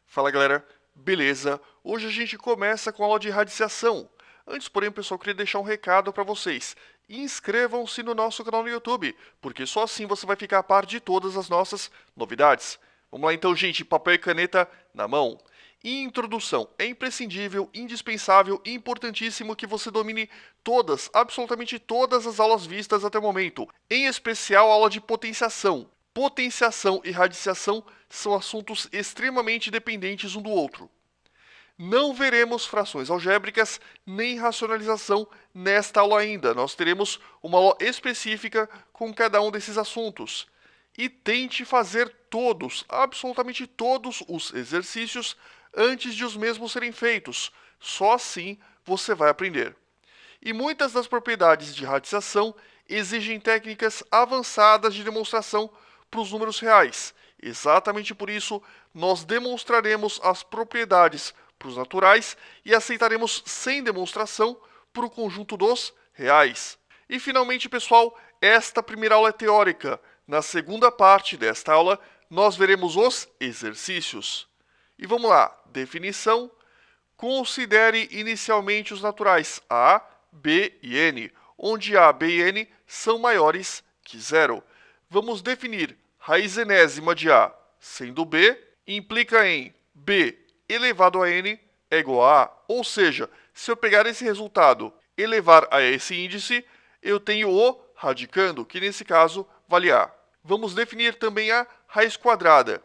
Fala galera, beleza? Hoje a gente começa com a aula de radiciação. Antes, porém, pessoal, eu queria deixar um recado para vocês. Inscrevam-se no nosso canal no YouTube, porque só assim você vai ficar a par de todas as nossas novidades. Vamos lá então, gente, papel e caneta na mão. Introdução. É imprescindível, indispensável e importantíssimo que você domine todas, absolutamente todas as aulas vistas até o momento, em especial a aula de potenciação. Potenciação e radiciação são assuntos extremamente dependentes um do outro. Não veremos frações algébricas nem racionalização nesta aula ainda. Nós teremos uma aula específica com cada um desses assuntos. E tente fazer todos, absolutamente todos os exercícios antes de os mesmos serem feitos. Só assim você vai aprender. E muitas das propriedades de radiciação exigem técnicas avançadas de demonstração para os números reais. Exatamente por isso, nós demonstraremos as propriedades para os naturais e aceitaremos sem demonstração para o conjunto dos reais. E finalmente, pessoal, esta primeira aula é teórica. Na segunda parte desta aula, nós veremos os exercícios. E vamos lá, definição. Considere inicialmente os naturais a, b e n, onde a, b e n são maiores que zero. Vamos definir raiz enésima de a, sendo b, implica em b elevado a n é igual a a. Ou seja, se eu pegar esse resultado e elevar a esse índice, eu tenho o radicando, que nesse caso vale a. Vamos definir também a raiz quadrada.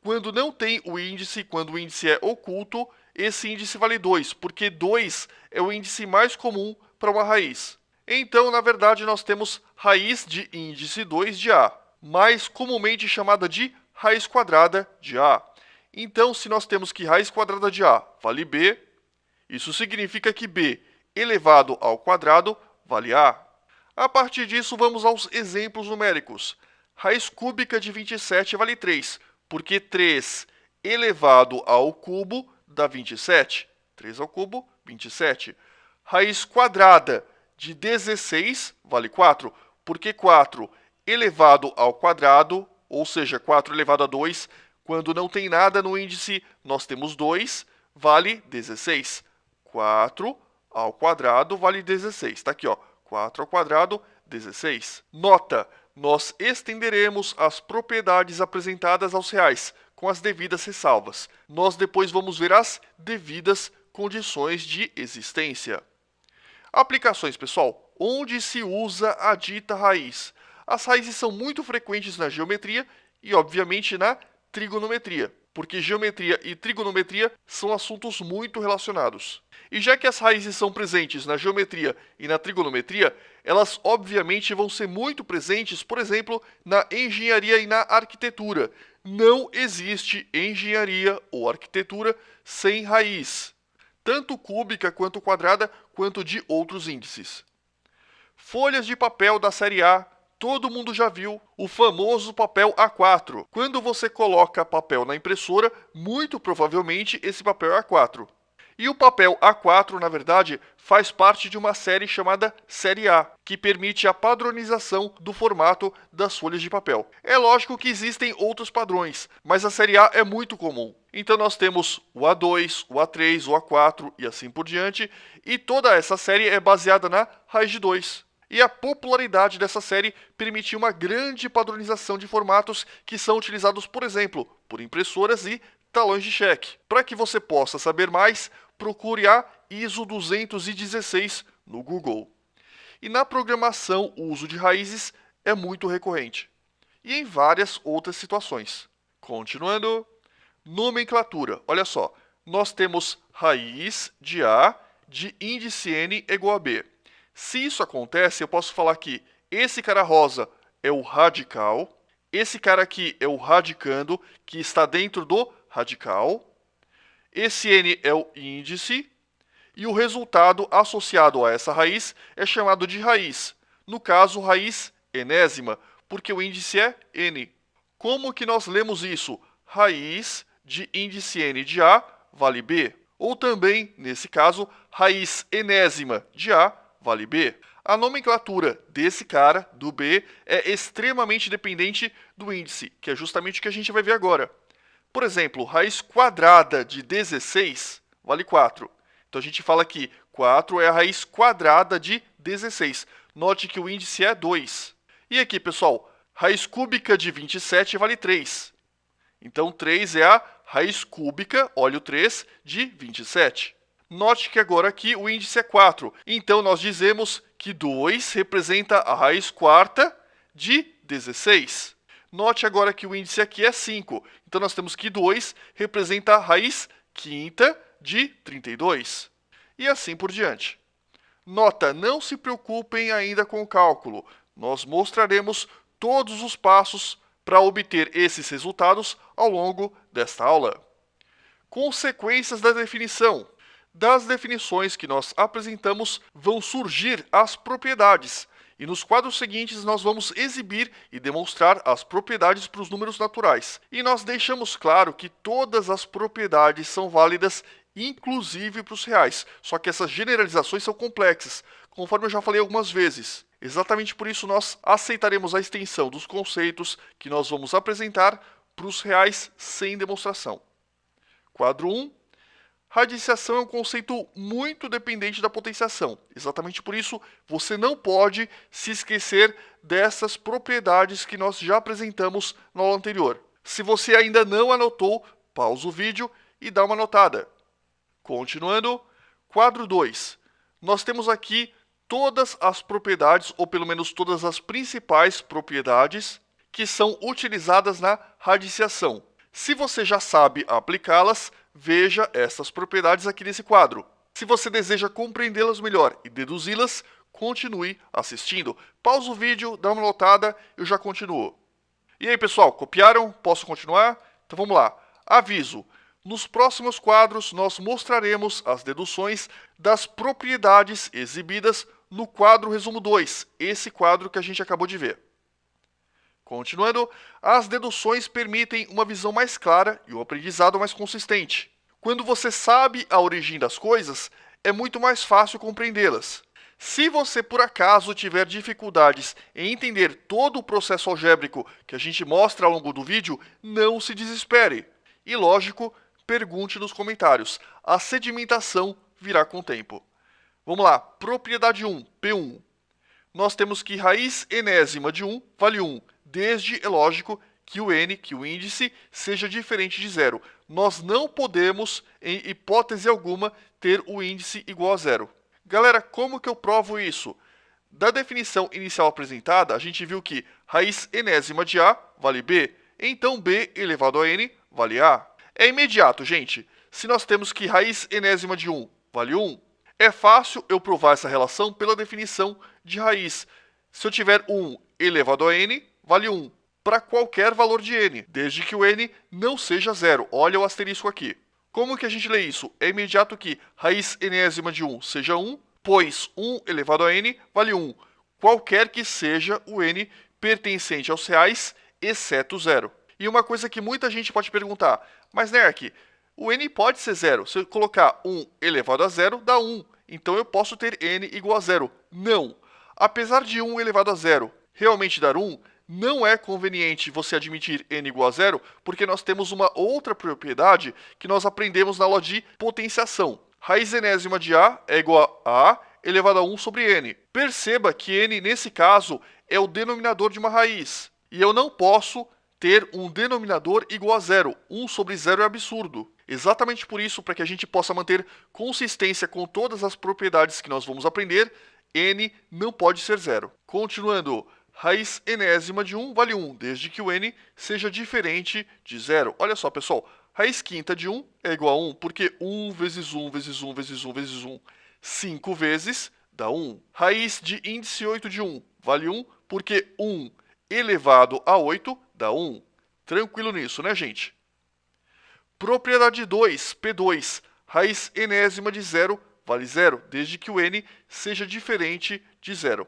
Quando não tem o índice, quando o índice é oculto, esse índice vale 2, porque 2 é o índice mais comum para uma raiz. Então, na verdade, nós temos raiz de índice 2 de a, mais comumente chamada de raiz quadrada de a. Então, se nós temos que raiz quadrada de a vale b, isso significa que b elevado ao quadrado vale a. A partir disso, vamos aos exemplos numéricos. Raiz cúbica de 27 vale 3, porque 3 elevado ao cubo dá 27. 3 ao cubo, 27. Raiz quadrada de 16 vale 4, porque 4 elevado ao quadrado, ou seja, 4 elevado a 2, quando não tem nada no índice, nós temos 2, vale 16. 4 ao quadrado vale 16. Está aqui, ó. 4 ao quadrado, 16. Nota: nós estenderemos as propriedades apresentadas aos reais, com as devidas ressalvas. Nós depois vamos ver as devidas condições de existência. Aplicações, pessoal. Onde se usa a dita raiz? As raízes são muito frequentes na geometria e, obviamente, na trigonometria, porque geometria e trigonometria são assuntos muito relacionados. E já que as raízes são presentes na geometria e na trigonometria, elas obviamente vão ser muito presentes, por exemplo, na engenharia e na arquitetura. Não existe engenharia ou arquitetura sem raiz, tanto cúbica quanto quadrada, quanto de outros índices. Folhas de papel da série A. Todo mundo já viu o famoso papel A4. Quando você coloca papel na impressora, muito provavelmente esse papel é A4. E o papel A4, na verdade, faz parte de uma série chamada série A, que permite a padronização do formato das folhas de papel. É lógico que existem outros padrões, mas a série A é muito comum. Então nós temos o A2, o A3, o A4 e assim por diante, e toda essa série é baseada na raiz de 2. E a popularidade dessa série permitiu uma grande padronização de formatos que são utilizados, por exemplo, por impressoras e talões de cheque. Para que você possa saber mais, procure a ISO 216 no Google. E na programação, o uso de raízes é muito recorrente. E em várias outras situações. Continuando, nomenclatura. Olha só, nós temos raiz de A de índice n igual a b. Se isso acontece, eu posso falar que esse cara rosa é o radical, esse cara aqui é o radicando, que está dentro do radical, esse n é o índice, e o resultado associado a essa raiz é chamado de raiz. No caso, raiz enésima, porque o índice é n. Como que nós lemos isso? Raiz de índice n de A vale b. Ou também, nesse caso, raiz enésima de A vale b. A nomenclatura desse cara, do b, é extremamente dependente do índice, que é justamente o que a gente vai ver agora. Por exemplo, raiz quadrada de 16 vale 4. Então, a gente fala que 4 é a raiz quadrada de 16. Note que o índice é 2. E aqui, pessoal, raiz cúbica de 27 vale 3. Então, 3 é a raiz cúbica, olha o 3, de 27. Note que agora aqui o índice é 4. Então, nós dizemos que 2 representa a raiz quarta de 16. Note agora que o índice aqui é 5. Então, nós temos que 2 representa a raiz quinta de 32. E assim por diante. Nota, não se preocupem ainda com o cálculo. Nós mostraremos todos os passos para obter esses resultados ao longo desta aula. Consequências da definição. Das definições que nós apresentamos vão surgir as propriedades. E nos quadros seguintes nós vamos exibir e demonstrar as propriedades para os números naturais. E nós deixamos claro que todas as propriedades são válidas, inclusive para os reais. Só que essas generalizações são complexas, conforme eu já falei algumas vezes. Exatamente por isso nós aceitaremos a extensão dos conceitos que nós vamos apresentar para os reais sem demonstração. Quadro 1. Radiciação é um conceito muito dependente da potenciação. Exatamente por isso, você não pode se esquecer dessas propriedades que nós já apresentamos na aula anterior. Se você ainda não anotou, pausa o vídeo e dá uma anotada. Continuando, quadro 2. Nós temos aqui todas as propriedades, ou pelo menos todas as principais propriedades, que são utilizadas na radiciação. Se você já sabe aplicá-las, veja essas propriedades aqui nesse quadro. Se você deseja compreendê-las melhor e deduzi-las, continue assistindo. Pausa o vídeo, dá uma notada, eu já continuo. E aí, pessoal, copiaram? Posso continuar? Então vamos lá. Aviso. Nos próximos quadros, nós mostraremos as deduções das propriedades exibidas no quadro resumo 2, esse quadro que a gente acabou de ver. Continuando, as deduções permitem uma visão mais clara e um aprendizado mais consistente. Quando você sabe a origem das coisas, é muito mais fácil compreendê-las. Se você, por acaso, tiver dificuldades em entender todo o processo algébrico que a gente mostra ao longo do vídeo, não se desespere. E, lógico, pergunte nos comentários. A sedimentação virá com o tempo. Vamos lá, propriedade 1, P1. Nós temos que raiz enésima de 1 vale 1. Desde, é lógico, que o n, que o índice, seja diferente de zero. Nós não podemos, em hipótese alguma, ter o índice igual a zero. Galera, como que eu provo isso? Da definição inicial apresentada, a gente viu que raiz enésima de a vale b, então b elevado a n vale a. É imediato, gente. Se nós temos que raiz enésima de 1 vale 1, é fácil eu provar essa relação pela definição de raiz. Se eu tiver 1 elevado a n, vale 1 para qualquer valor de n, desde que o n não seja zero. Olha o asterisco aqui. Como que a gente lê isso? É imediato que raiz enésima de 1 seja 1, pois 1 elevado a n vale 1, qualquer que seja o n pertencente aos reais, exceto zero. E uma coisa que muita gente pode perguntar, mas Nerk, o n pode ser zero. Se eu colocar 1 elevado a zero, dá 1. Então eu posso ter n igual a zero. Não. Apesar de 1 elevado a zero realmente dar 1, não é conveniente você admitir n igual a zero, porque nós temos uma outra propriedade que nós aprendemos na aula de potenciação. Raiz enésima de a é igual a a elevado a 1 sobre n. Perceba que n, nesse caso, é o denominador de uma raiz. E eu não posso ter um denominador igual a zero. 1 sobre zero é absurdo. Exatamente por isso, para que a gente possa manter consistência com todas as propriedades que nós vamos aprender, n não pode ser zero. Continuando, raiz enésima de 1 vale 1, desde que o n seja diferente de zero. Olha só, pessoal, raiz quinta de 1 é igual a 1, porque 1 vezes 1 vezes 1 vezes 1 vezes 1, 5 vezes dá 1. Raiz de índice 8 de 1 vale 1, porque 1 elevado a 8 dá 1. Tranquilo nisso, né, gente? Propriedade 2, P2, raiz enésima de 0 vale 0, desde que o n seja diferente de 0.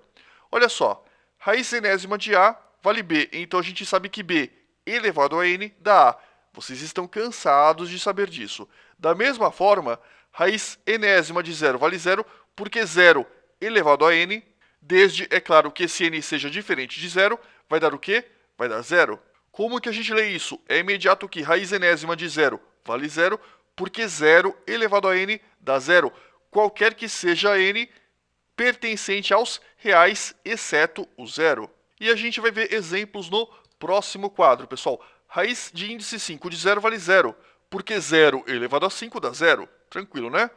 Olha só, raiz enésima de a vale b, então a gente sabe que b elevado a n dá a. Vocês estão cansados de saber disso. Da mesma forma, raiz enésima de 0 vale 0, porque 0 elevado a n, desde, é claro, que esse n seja diferente de 0, vai dar o quê? Vai dar 0. Como que a gente lê isso? É imediato que raiz enésima de zero vale zero, porque zero elevado a n dá zero, qualquer que seja n pertencente aos reais, exceto o zero. E a gente vai ver exemplos no próximo quadro, pessoal. Raiz de índice 5 de zero vale zero, porque zero elevado a 5 dá zero. Tranquilo, né?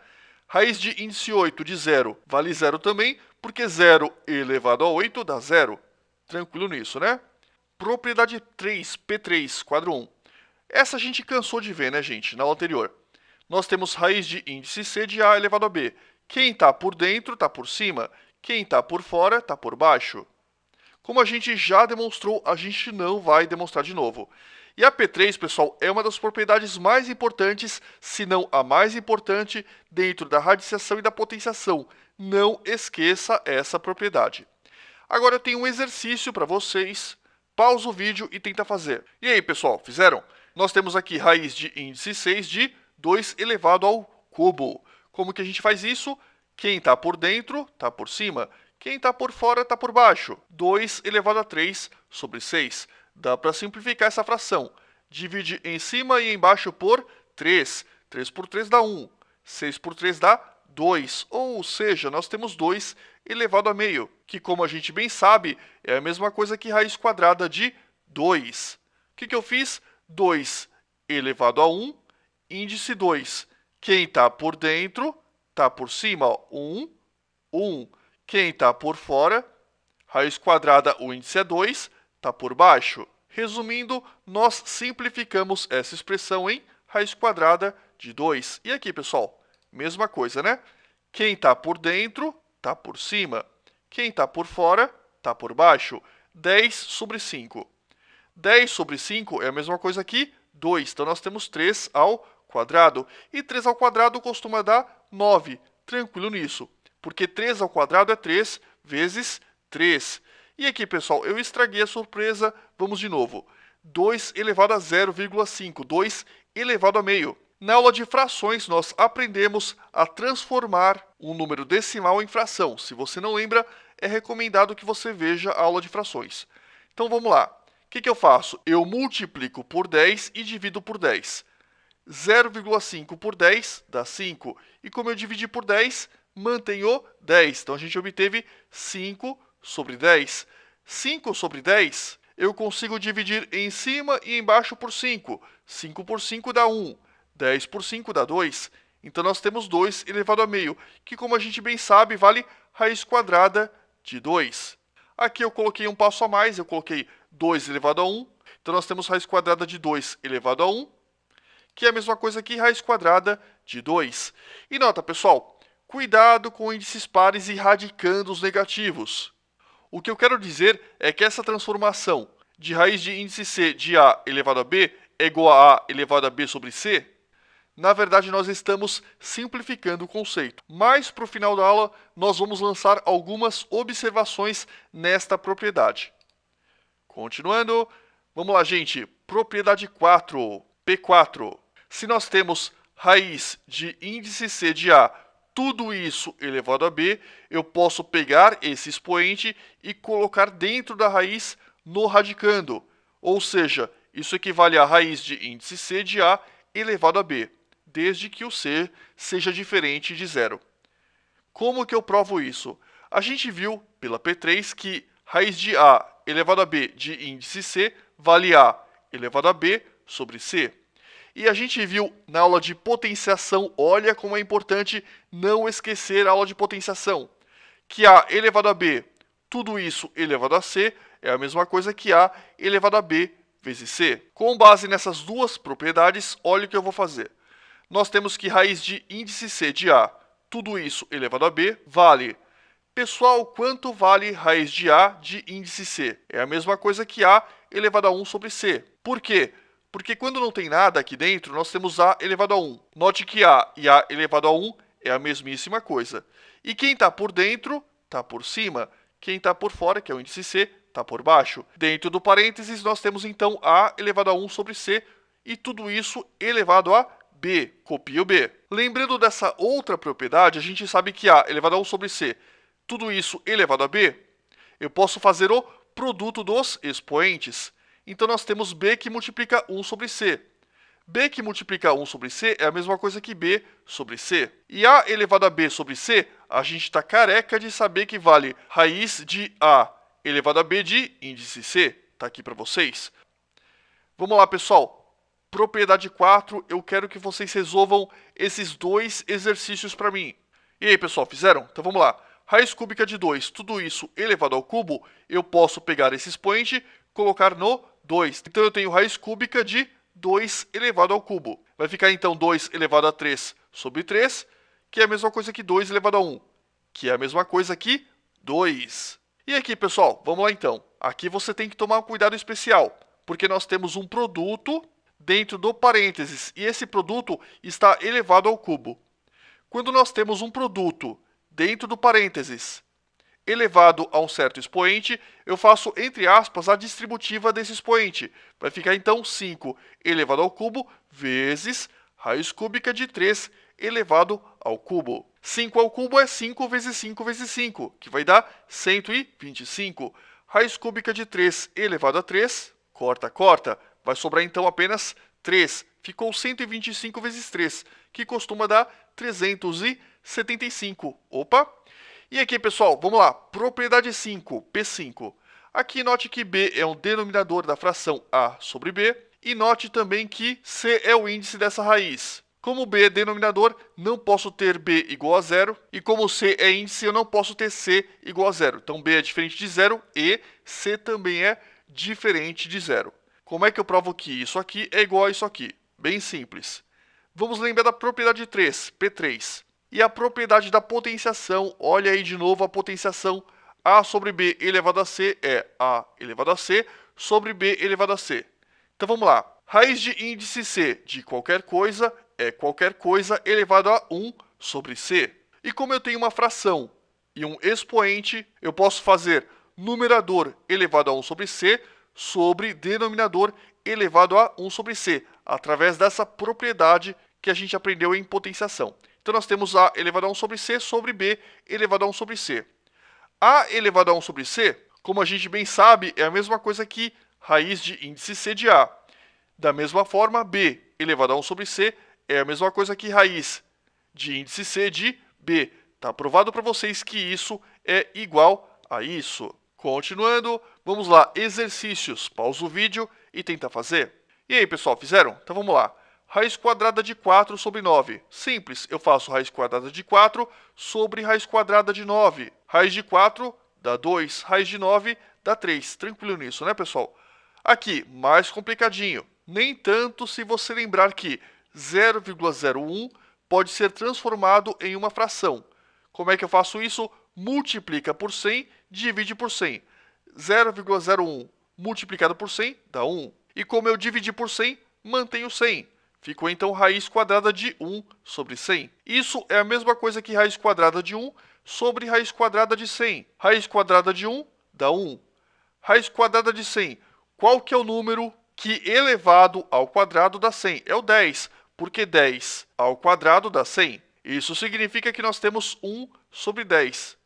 Raiz de índice 8 de zero vale zero também, porque zero elevado a 8 dá zero. Tranquilo nisso, né? Propriedade 3, P3, quadro 1. Essa a gente cansou de ver, né, gente, na aula anterior. Nós temos raiz de índice C de A elevado a B. Quem está por dentro está por cima, quem está por fora está por baixo. Como a gente já demonstrou, a gente não vai demonstrar de novo. E a P3, pessoal, é uma das propriedades mais importantes, se não a mais importante, dentro da radiciação e da potenciação. Não esqueça essa propriedade. Agora eu tenho um exercício para vocês. Pausa o vídeo e tenta fazer. E aí, pessoal, fizeram? Nós temos aqui raiz de índice 6 de 2 elevado ao cubo. Como que a gente faz isso? Quem está por dentro está por cima. Quem está por fora está por baixo. 2 elevado a 3 sobre 6. Dá para simplificar essa fração. Divide em cima e embaixo por 3. 3 por 3 dá 1. 6 por 3 dá 2. Ou seja, nós temos 2 elevado a meio, que, como a gente bem sabe, é a mesma coisa que raiz quadrada de 2. O que eu fiz? 2 elevado a 1, índice 2. Quem está por dentro está por cima, 1, 1. Quem está por fora, raiz quadrada, o índice é 2, está por baixo. Resumindo, nós simplificamos essa expressão em raiz quadrada de 2. E aqui, pessoal, mesma coisa, né? Quem está por dentro está por cima. Quem está por fora está por baixo. 10 sobre 5. 10 sobre 5 é a mesma coisa que 2. Então, nós temos 3 ao quadrado. E 3 ao quadrado costuma dar 9. Tranquilo nisso. Porque 3 ao quadrado é 3 vezes 3. E aqui, pessoal, eu estraguei a surpresa. Vamos de novo. 2 elevado a 0,5. 2 elevado a meio. Na aula de frações, nós aprendemos a transformar um número decimal em fração. Se você não lembra, é recomendado que você veja a aula de frações. Então, vamos lá. O que eu faço? Eu multiplico por 10 e divido por 10. 0,5 por 10 dá 5. E como eu dividi por 10, mantenho 10. Então, a gente obteve 5 sobre 10. 5 sobre 10, eu consigo dividir em cima e embaixo por 5. 5 por 5 dá 1. 10 por 5 dá 2. Então, nós temos 2 elevado a meio, que, como a gente bem sabe, vale raiz quadrada de 2. Aqui eu coloquei um passo a mais, eu coloquei 2 elevado a 1. Então, nós temos raiz quadrada de 2 elevado a 1, que é a mesma coisa que raiz quadrada de 2. E nota, pessoal, cuidado com índices pares e radicandos negativos. O que eu quero dizer é que essa transformação de raiz de índice C de A elevado a B é igual a A elevado a B sobre C, na verdade, nós estamos simplificando o conceito. Mas, para o final da aula, nós vamos lançar algumas observações nesta propriedade. Continuando, vamos lá, gente. Propriedade 4, P4. Se nós temos raiz de índice C de A, tudo isso elevado a B, eu posso pegar esse expoente e colocar dentro da raiz no radicando. Ou seja, isso equivale a raiz de índice C de A elevado a B, desde que o C seja diferente de zero. Como que eu provo isso? A gente viu pela P3 que raiz de A elevado a B de índice C vale A elevado a B sobre C. E a gente viu na aula de potenciação, olha como é importante não esquecer a aula de potenciação, que A elevado a B, tudo isso elevado a C, é a mesma coisa que A elevado a B vezes C. Com base nessas duas propriedades, olha o que eu vou fazer. Nós temos que raiz de índice C de A, tudo isso elevado a B, vale. Pessoal, quanto vale raiz de A de índice C? É a mesma coisa que A elevado a 1 sobre C. Por quê? Porque quando não tem nada aqui dentro, nós temos A elevado a 1. Note que A e A elevado a 1 é a mesmíssima coisa. E quem está por dentro, está por cima. Quem está por fora, que é o índice C, está por baixo. Dentro do parênteses, nós temos então A elevado a 1 sobre C e tudo isso elevado a B. Copia o B. Lembrando dessa outra propriedade, a gente sabe que A elevado a 1 sobre C, tudo isso elevado a B, eu posso fazer o produto dos expoentes. Então nós temos b que multiplica 1 sobre c. b que multiplica 1 sobre c é a mesma coisa que b sobre c. E a elevado a b sobre c, a gente está careca de saber que vale raiz de a elevado a b de índice c. Está aqui para vocês. Vamos lá, pessoal. Propriedade 4, eu quero que vocês resolvam esses dois exercícios para mim. E aí, pessoal, fizeram? Então vamos lá. Raiz cúbica de 2, tudo isso elevado ao cubo, eu posso pegar esse expoente e colocar no 2. Então eu tenho raiz cúbica de 2 elevado ao cubo. Vai ficar então 2 elevado a 3 sobre 3, que é a mesma coisa que 2 elevado a 1, que é a mesma coisa que 2. E aqui, pessoal, vamos lá então. Aqui você tem que tomar um cuidado especial, porque nós temos um produto dentro do parênteses, e esse produto está elevado ao cubo. Quando nós temos um produto dentro do parênteses elevado a um certo expoente, eu faço, entre aspas, a distributiva desse expoente. Vai ficar, então, 5 elevado ao cubo vezes raiz cúbica de 3 elevado ao cubo. 5 ao cubo é 5 vezes 5 vezes 5, que vai dar 125. Raiz cúbica de 3 elevado a 3, corta, corta. Vai sobrar, então, apenas 3. Ficou 125 vezes 3, que costuma dar 375. Opa! E aqui, pessoal, vamos lá. Propriedade 5, P5. Aqui, note que B é um denominador da fração A sobre B. E note também que C é o índice dessa raiz. Como B é denominador, não posso ter B igual a zero. E como C é índice, eu não posso ter C igual a zero. Então, B é diferente de zero e C também é diferente de zero. Como é que eu provo que isso aqui é igual a isso aqui? Bem simples. Vamos lembrar da propriedade 3, P3. E a propriedade da potenciação, olha aí de novo a potenciação. A sobre B elevado a C é A elevado a C sobre B elevado a C. Então vamos lá. Raiz de índice C de qualquer coisa é qualquer coisa elevado a 1 sobre C. E como eu tenho uma fração e um expoente, eu posso fazer numerador elevado a 1 sobre C sobre denominador elevado a 1 sobre C, através dessa propriedade que a gente aprendeu em potenciação. Então nós temos A elevado a 1 sobre C sobre B elevado a 1 sobre C. A elevado a 1 sobre C, como a gente bem sabe, é a mesma coisa que raiz de índice C de A. Da mesma forma, B elevado a 1 sobre C é a mesma coisa que raiz de índice C de B. Está provado para vocês que isso é igual a isso. Continuando, vamos lá, exercícios. Pausa o vídeo e tenta fazer. E aí, pessoal, fizeram? Então vamos lá. Raiz quadrada de 4 sobre 9. Simples, eu faço raiz quadrada de 4 sobre raiz quadrada de 9. Raiz de 4 dá 2, raiz de 9 dá 3. Tranquilo nisso, né, pessoal? Aqui, mais complicadinho. Nem tanto se você lembrar que 0,01 pode ser transformado em uma fração. Como é que eu faço isso? Multiplica por 100, divide por 100. 0,01 multiplicado por 100 dá 1. E como eu dividi por 100, mantenho 100. Ficou então raiz quadrada de 1 sobre 100. Isso é a mesma coisa que raiz quadrada de 1 sobre raiz quadrada de 100. Raiz quadrada de 1 dá 1. Raiz quadrada de 100. Qual que é o número que elevado ao quadrado dá 100? É o 10, porque 10 ao quadrado dá 100. Isso significa que nós temos 1 sobre 10.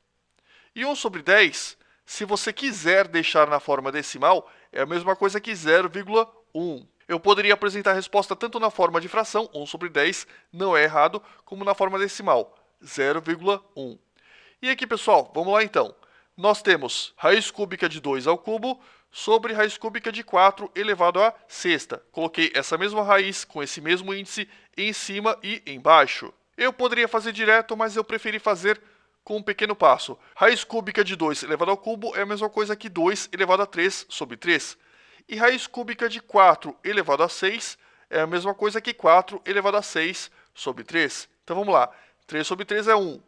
E 1 sobre 10, se você quiser deixar na forma decimal, é a mesma coisa que 0,1. Eu poderia apresentar a resposta tanto na forma de fração, 1 sobre 10, não é errado, como na forma decimal, 0,1. E aqui, pessoal, vamos lá então. Nós temos raiz cúbica de 2 ao cubo sobre raiz cúbica de 4 elevado à sexta. Coloquei essa mesma raiz com esse mesmo índice em cima e embaixo. Eu poderia fazer direto, mas eu preferi fazer com um pequeno passo. Raiz cúbica de 2 elevado ao cubo é a mesma coisa que 2 elevado a 3 sobre 3. E raiz cúbica de 4 elevado a 6 é a mesma coisa que 4 elevado a 6 sobre 3. Então vamos lá. 3 sobre 3 é 1.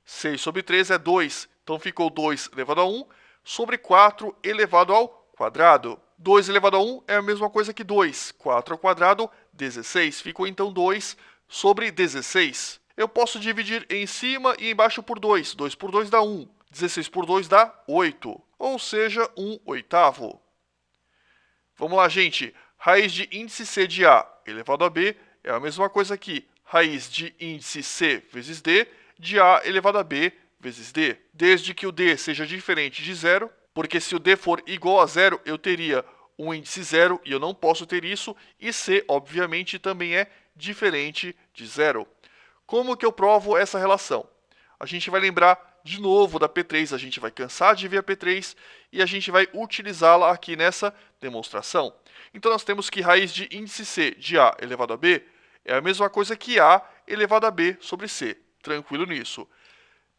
6 sobre 3 é 2. Então ficou 2 elevado a 1 sobre 4 elevado ao quadrado. 2 elevado a 1 é a mesma coisa que 2. 4 ao quadrado, 16. Ficou então 2 sobre 16. Eu posso dividir em cima e embaixo por 2. 2 por 2 dá 1. 16 por 2 dá 8. Ou seja, 1/8. Vamos lá, gente. Raiz de índice C de A elevado a B é a mesma coisa que raiz de índice C vezes D de A elevado a B vezes D. Desde que o D seja diferente de zero, porque se o D for igual a zero, eu teria um índice zero e eu não posso ter isso, e C, obviamente, também é diferente de zero. Como que eu provo essa relação? A gente vai lembrar de novo da P3, a gente vai cansar de ver a P3 e a gente vai utilizá-la aqui nessa demonstração. Então nós temos que raiz de índice C de A elevado a B é a mesma coisa que A elevado a B sobre C. Tranquilo nisso.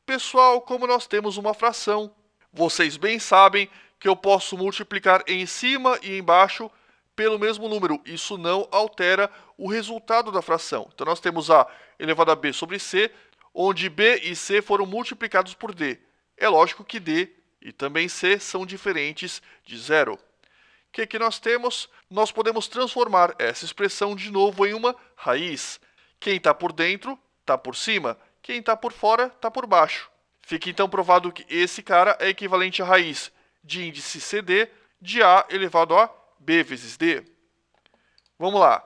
Pessoal, como nós temos uma fração, vocês bem sabem que eu posso multiplicar em cima e embaixo pelo mesmo número. Isso não altera o resultado da fração. Então nós temos A elevado a B sobre C, onde B e C foram multiplicados por D. É lógico que D e também C são diferentes de zero. O que nós temos? Nós podemos transformar essa expressão de novo em uma raiz. Quem está por dentro está por cima, quem está por fora está por baixo. Fica então provado que esse cara é equivalente à raiz de índice CD de A elevado a B vezes D. Vamos lá.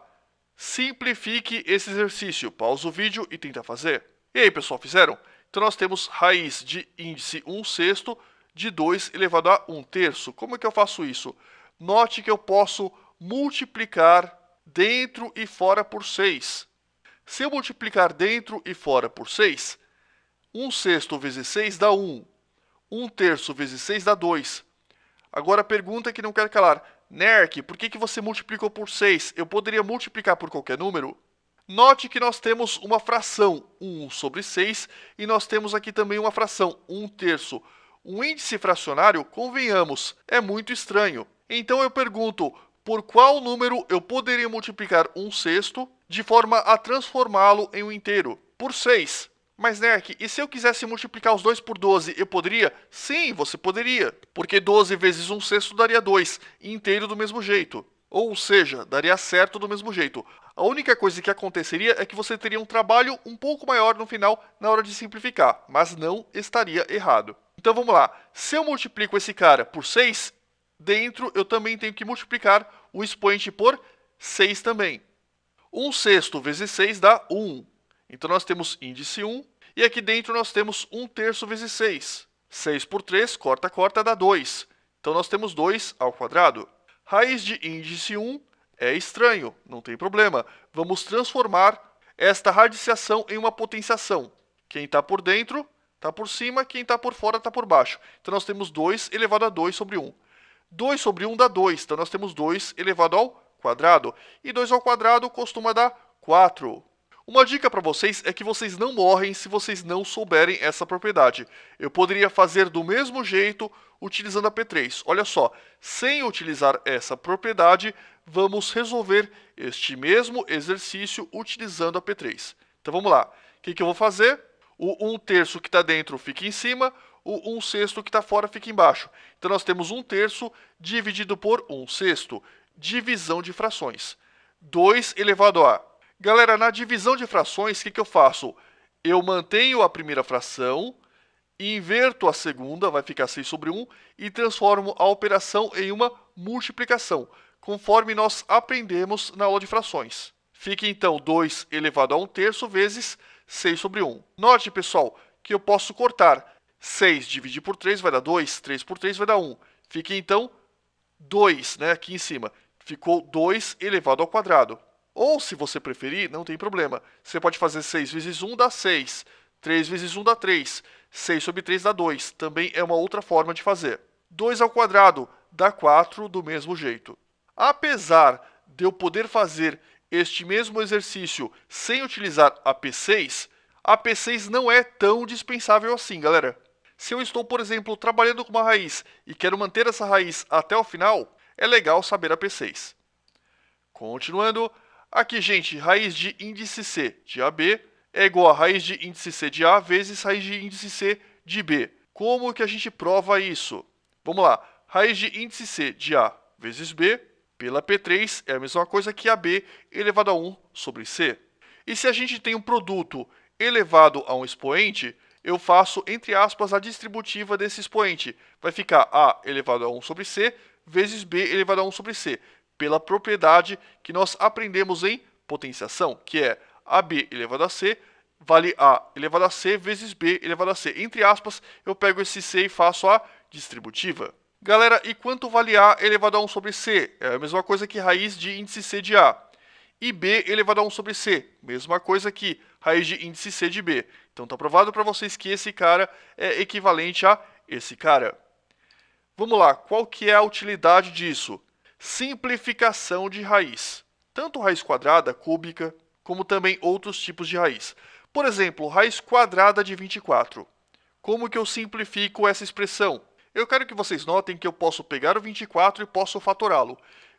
Simplifique esse exercício. Pausa o vídeo e tenta fazer. E aí, pessoal, fizeram? Então nós temos raiz de índice 1/6 de 2 elevado a 1/3. Como é que eu faço isso? Note que eu posso multiplicar dentro e fora por 6. Se eu multiplicar dentro e fora por 6, 1/6 vezes 6 dá 1. 1/3 vezes 6 dá 2. Agora a pergunta que não quer calar. Nerk, por que você multiplicou por 6? Eu poderia multiplicar por qualquer número? Note que nós temos uma fração 1 sobre 6 e nós temos aqui também uma fração 1/3. Um índice fracionário, convenhamos, é muito estranho. Então eu pergunto, por qual número eu poderia multiplicar 1/6 de forma a transformá-lo em um inteiro? Por 6. Mas, Nerk, e se eu quisesse multiplicar os dois por 12, eu poderia? Sim, você poderia, porque 12 vezes 1/6 daria 2, inteiro do mesmo jeito. Ou seja, daria certo do mesmo jeito. A única coisa que aconteceria é que você teria um trabalho um pouco maior no final na hora de simplificar, mas não estaria errado. Então vamos lá, se eu multiplico esse cara por 6, dentro eu também tenho que multiplicar o expoente por 6 também. 1/6 vezes 6 dá 1. Então nós temos índice 1, e aqui dentro nós temos 1/3 vezes 6. 6 por 3, corta, corta, dá 2. Então nós temos 2 ao quadrado. Raiz de índice 1 é estranho, não tem problema. Vamos transformar esta radiciação em uma potenciação. Quem está por dentro está por cima, quem está por fora está por baixo. Então nós temos 2 elevado a 2 sobre 1. 2 sobre 1 dá 2, então nós temos 2 elevado ao quadrado. E 2 ao quadrado costuma dar 4. Uma dica para vocês é que vocês não morrem se vocês não souberem essa propriedade. Eu poderia fazer do mesmo jeito utilizando a P3. Olha só, sem utilizar essa propriedade, vamos resolver este mesmo exercício utilizando a P3. Então vamos lá. O que eu vou fazer? O 1/3 que está dentro fica em cima, o 1/6 que está fora fica embaixo. Então nós temos 1/3 dividido por 1/6. Divisão de frações. 2 elevado a... Galera, na divisão de frações, o que eu faço? Eu mantenho a primeira fração, inverto a segunda, vai ficar 6 sobre 1, e transformo a operação em uma multiplicação, conforme nós aprendemos na aula de frações. Fica então 2 elevado a 1/3 vezes 6 sobre 1. Note, pessoal, que eu posso cortar. 6 dividir por 3 vai dar 2, 3 por 3 vai dar 1. Fica então 2, né, aqui em cima. Ficou 2 elevado ao quadrado. Ou, se você preferir, não tem problema. Você pode fazer 6 vezes 1 dá 6. 3 vezes 1 dá 3. 6 sobre 3 dá 2. Também é uma outra forma de fazer. 2 ao quadrado dá 4 do mesmo jeito. Apesar de eu poder fazer este mesmo exercício sem utilizar a P6 não é tão dispensável assim, galera. Se eu estou, por exemplo, trabalhando com uma raiz e quero manter essa raiz até o final, é legal saber a P6. Continuando... Aqui, gente, raiz de índice C de AB é igual a raiz de índice C de A vezes raiz de índice C de B. Como que a gente prova isso? Vamos lá. Raiz de índice C de A vezes B, pela P3, é a mesma coisa que AB elevado a 1 sobre C. E se a gente tem um produto elevado a um expoente, eu faço, entre aspas, a distributiva desse expoente. Vai ficar A elevado a 1 sobre C vezes B elevado a 1 sobre C. Pela propriedade que nós aprendemos em potenciação, que é AB elevado a C vale A elevado a C vezes B elevado a C. Entre aspas, eu pego esse C e faço a distributiva. Galera, e quanto vale A elevado a 1 sobre C? É a mesma coisa que raiz de índice C de A. E B elevado a 1 sobre C, mesma coisa que raiz de índice C de B. Então está provado para vocês que esse cara é equivalente a esse cara. Vamos lá, qual que é a utilidade disso? Simplificação de raiz. Tanto raiz quadrada, cúbica, como também outros tipos de raiz. Por exemplo, raiz quadrada de 24. Como que eu simplifico essa expressão? Eu quero que vocês notem que eu posso pegar o 24 e posso fatorá-lo.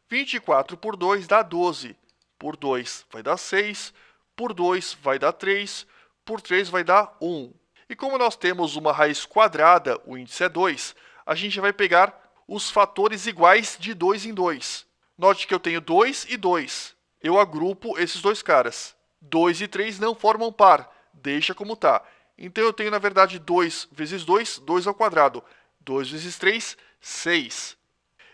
24 por 2 dá 12. Por 2 vai dar 6. Por 2 vai dar 3. Por 3 vai dar 1. E como nós temos uma raiz quadrada, o índice é 2, a gente vai pegar os fatores iguais de 2 em 2. Note que eu tenho 2 e 2. Eu agrupo esses dois caras. 2 e 3 não formam par, deixa como está. Então eu tenho, na verdade, 2 vezes 2, 2 ao quadrado. 2 vezes 3, 6.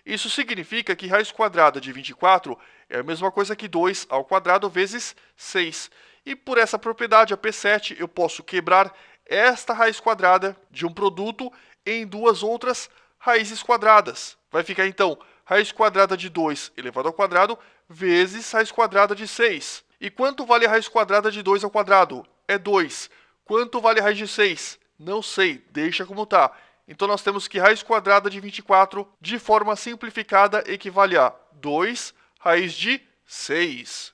Isso significa que raiz quadrada de 24 é a mesma coisa que 2 ao quadrado vezes 6. E por essa propriedade, a P7, eu posso quebrar esta raiz quadrada de um produto em duas outras raízes quadradas. Vai ficar, então, raiz quadrada de 2 elevado ao quadrado vezes raiz quadrada de 6. E quanto vale a raiz quadrada de 2 ao quadrado? É 2. Quanto vale a raiz de 6? Não sei, deixa como está. Então, nós temos que raiz quadrada de 24, de forma simplificada, equivale a 2 raiz de 6.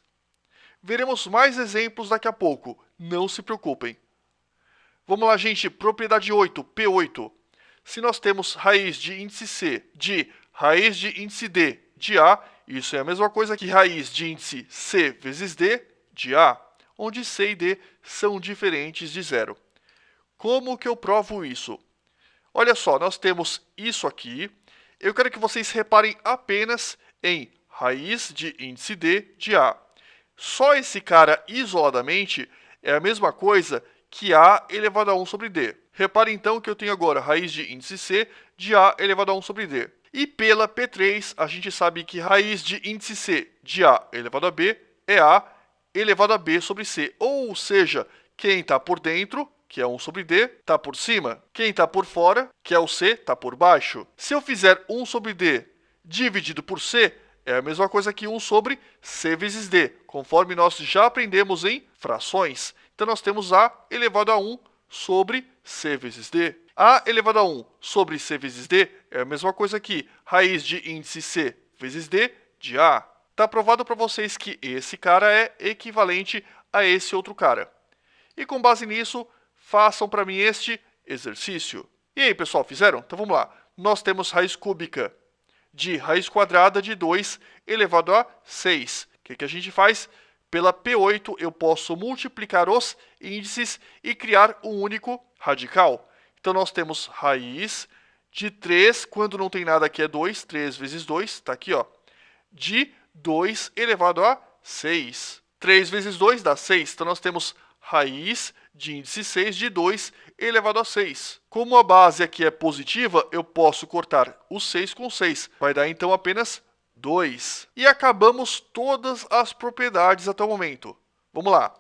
Veremos mais exemplos daqui a pouco, não se preocupem. Vamos lá, gente, propriedade 8, P8. Se nós temos raiz de índice C de raiz de índice D de A, isso é a mesma coisa que raiz de índice C vezes D de A, onde C e D são diferentes de zero. Como que eu provo isso? Olha só, nós temos isso aqui. Eu quero que vocês reparem apenas em raiz de índice D de A. Só esse cara isoladamente é a mesma coisa que A elevado a 1 sobre D. Repare então que eu tenho agora raiz de índice C de A elevado a 1 sobre D. E pela P3, a gente sabe que raiz de índice C de A elevado a B é A elevado a B sobre C. Ou seja, quem está por dentro, que é 1 sobre D, está por cima. Quem está por fora, que é o C, está por baixo. Se eu fizer 1 sobre D dividido por C, é a mesma coisa que 1 sobre C vezes D, conforme nós já aprendemos em frações. Então, nós temos A elevado a 1 sobre C vezes D. A elevado a 1 sobre C vezes D é a mesma coisa que raiz de índice C vezes D de A. Está provado para vocês que esse cara é equivalente a esse outro cara. E com base nisso, façam para mim este exercício. E aí, pessoal, fizeram? Então vamos lá. Nós temos raiz cúbica de raiz quadrada de 2 elevado a 6. O que a gente faz? Pela P8, eu posso multiplicar os índices e criar um único radical. Então, nós temos raiz de 3, quando não tem nada aqui é 2, 3 vezes 2, está aqui, ó, de 2 elevado a 6. 3 vezes 2 dá 6, então nós temos raiz de índice 6 de 2 elevado a 6. Como a base aqui é positiva, eu posso cortar o 6 com 6. Vai dar, então, apenas 2. E acabamos todas as propriedades até o momento. Vamos lá.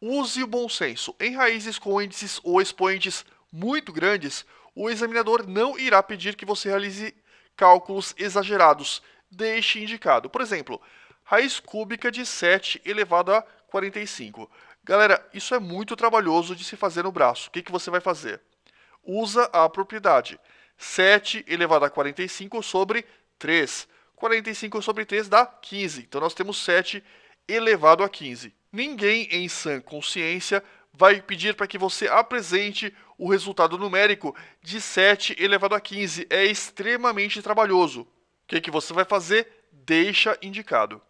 Use o bom senso. Em raízes com índices ou expoentes muito grandes, o examinador não irá pedir que você realize cálculos exagerados. Deixe indicado. Por exemplo, raiz cúbica de 7 elevado a 45. Galera, isso é muito trabalhoso de se fazer no braço. O que você vai fazer? Usa a propriedade. 7 elevado a 45 sobre 3. 45 sobre 3 dá 15. Então, nós temos 7 elevado a 15. Ninguém em sã consciência vai pedir para que você apresente o resultado numérico de 7 elevado a 15. É extremamente trabalhoso. O que você vai fazer? Deixa indicado.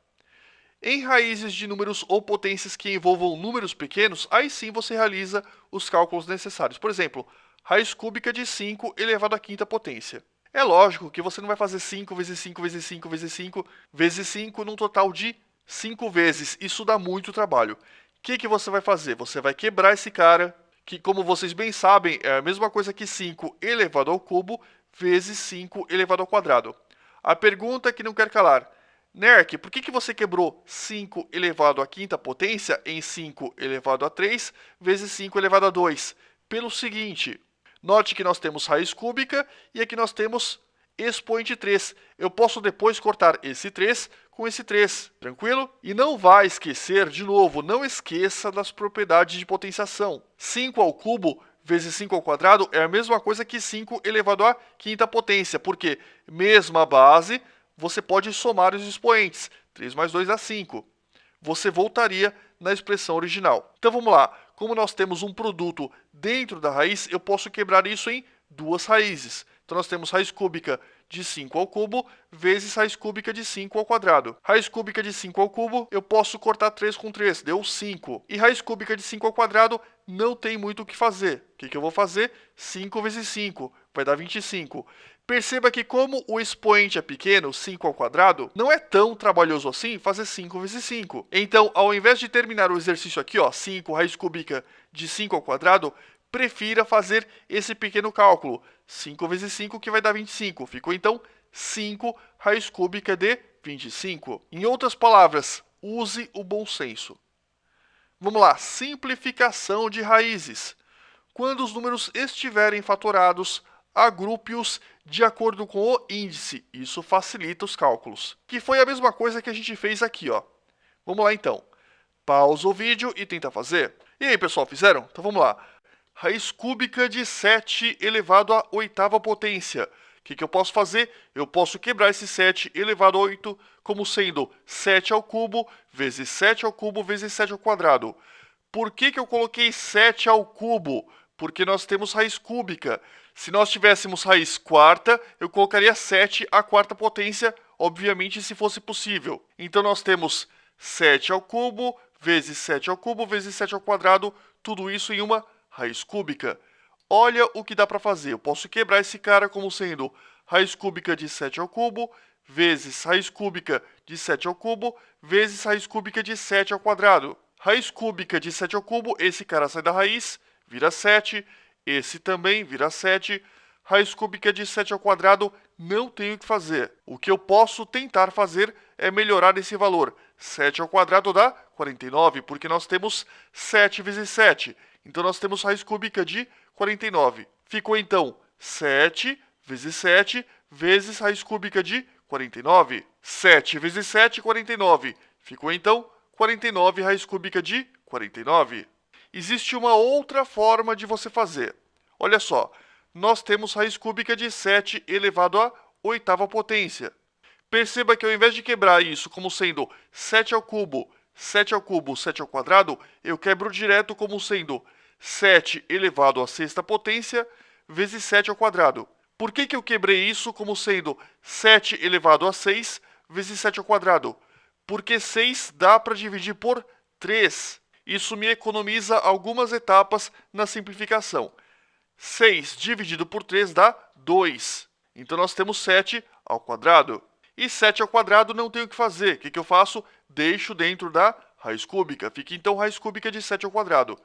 Em raízes de números ou potências que envolvam números pequenos, aí sim você realiza os cálculos necessários. Por exemplo, raiz cúbica de 5 elevado à quinta potência. É lógico que você não vai fazer 5 vezes 5 vezes 5 vezes 5 vezes 5 num total de 5 vezes. Isso dá muito trabalho. O que você vai fazer? Você vai quebrar esse cara, que, como vocês bem sabem, é a mesma coisa que 5 elevado ao cubo vezes 5 elevado ao quadrado. A pergunta que não quer calar: Nerk, por que você quebrou 5 elevado à quinta potência em 5 elevado a 3 vezes 5 elevado a 2? Pelo seguinte, note que nós temos raiz cúbica e aqui nós temos expoente 3. Eu posso depois cortar esse 3 com esse 3, tranquilo? E não vai esquecer, de novo, não esqueça das propriedades de potenciação. 5 ao cubo vezes 5 ao quadrado é a mesma coisa que 5 elevado à quinta potência, porque mesma base, você pode somar os expoentes. 3 mais 2 dá 5. Você voltaria na expressão original. Então vamos lá. Como nós temos um produto dentro da raiz, eu posso quebrar isso em duas raízes. Então nós temos raiz cúbica de 5 ao cubo vezes raiz cúbica de 5 ao quadrado. Raiz cúbica de 5 ao cubo, eu posso cortar 3 com 3, deu 5. E raiz cúbica de 5 ao quadrado, não tem muito o que fazer. O que eu vou fazer? 5 vezes 5, vai dar 25. Perceba que como o expoente é pequeno, 5 ao quadrado, não é tão trabalhoso assim fazer 5 vezes 5. Então, ao invés de terminar o exercício aqui, 5 raiz cúbica de 5 ao quadrado, prefira fazer esse pequeno cálculo. 5 vezes 5, que vai dar 25. Ficou, então, 5 raiz cúbica de 25. Em outras palavras, use o bom senso. Vamos lá, simplificação de raízes. Quando os números estiverem fatorados, agrupe-os de acordo com o índice. Isso facilita os cálculos. Que foi a mesma coisa que a gente fez aqui, ó. Vamos lá, então. Pausa o vídeo e tenta fazer. E aí, pessoal, fizeram? Então vamos lá. Raiz cúbica de 7 elevado à oitava potência. O que eu posso fazer? Eu posso quebrar esse 7 elevado a 8 como sendo 7 ao cubo vezes 7 ao cubo vezes 7 ao quadrado. Por que eu coloquei 7 ao cubo? Porque nós temos raiz cúbica. Se nós tivéssemos raiz quarta, eu colocaria 7 à quarta potência, obviamente, se fosse possível. Então, nós temos 7 ao cubo vezes 7 ao cubo vezes 7 ao quadrado, tudo isso em uma raiz cúbica. Olha o que dá para fazer. Eu posso quebrar esse cara como sendo raiz cúbica de 7 ao cubo vezes raiz cúbica de 7 ao cubo vezes raiz cúbica de 7 ao quadrado. Raiz cúbica de 7 ao cubo, esse cara sai da raiz, vira 7. Esse também vira 7. Raiz cúbica de 7 ao quadrado, não tenho o que fazer. O que eu posso tentar fazer é melhorar esse valor. 7 ao quadrado dá 49, porque nós temos 7 vezes 7. Então, nós temos raiz cúbica de 49. Ficou, então, 7 vezes 7 vezes raiz cúbica de 49. 7 vezes 7, 49. Ficou, então, 49 raiz cúbica de 49. Existe uma outra forma de você fazer. Olha só, nós temos raiz cúbica de 7 elevado à oitava potência. Perceba que ao invés de quebrar isso como sendo 7 ao cubo, 7 ao cubo, 7 ao quadrado, eu quebro direto como sendo 7 elevado à sexta potência vezes 7 ao quadrado. Por que eu quebrei isso como sendo 7 elevado a 6 vezes 7 ao quadrado? Porque 6 dá para dividir por 3. Isso me economiza algumas etapas na simplificação. 6 dividido por 3 dá 2. Então, nós temos 7 ao quadrado. E 7 ao quadrado não tenho o que fazer. O que eu faço? Deixo dentro da raiz cúbica. Fica, então, raiz cúbica de 7 ao quadrado.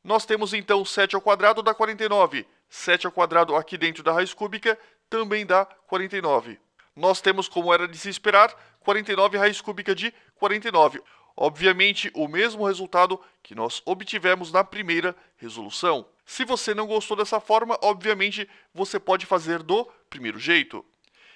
Nós temos, então, 7 ao quadrado dá 49. 7 ao quadrado aqui dentro da raiz cúbica também dá 49. Nós temos, como era de se esperar, 49 raiz cúbica de 49. Obviamente, o mesmo resultado que nós obtivemos na primeira resolução. Se você não gostou dessa forma, obviamente, você pode fazer do primeiro jeito.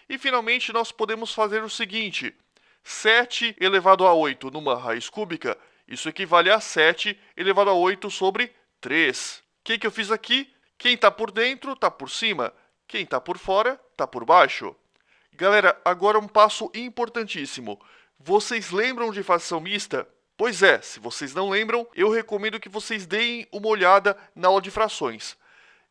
E, finalmente, nós podemos fazer o seguinte. 7 elevado a 8 numa raiz cúbica, isso equivale a 7 elevado a 8 sobre 3. O que eu fiz aqui? Quem está por dentro está por cima. Quem está por fora está por baixo. Galera, agora um passo importantíssimo. Vocês lembram de fração mista? Pois é, se vocês não lembram, eu recomendo que vocês deem uma olhada na aula de frações.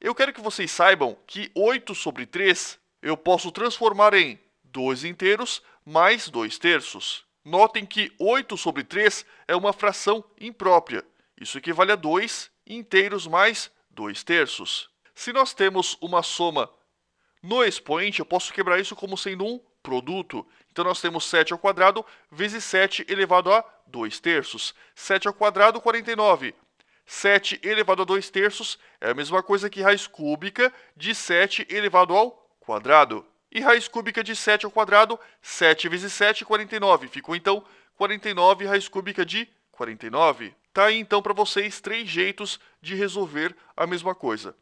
Eu quero que vocês saibam que 8 sobre 3 eu posso transformar em 2 inteiros mais 2 terços. Notem que 8 sobre 3 é uma fração imprópria. Isso equivale a 2 inteiros mais 2 terços. Se nós temos uma soma no expoente, eu posso quebrar isso como sendo um produto. Então, nós temos 7 ao quadrado vezes 7 elevado a 2 terços. 7 ao quadrado, 49. 7 elevado a 2 terços é a mesma coisa que raiz cúbica de 7 elevado ao quadrado. E raiz cúbica de 7 ao quadrado, 7 vezes 7, 49. Ficou, então, 49 raiz cúbica de 49. Tá aí, então, para vocês 3 jeitos de resolver a mesma coisa.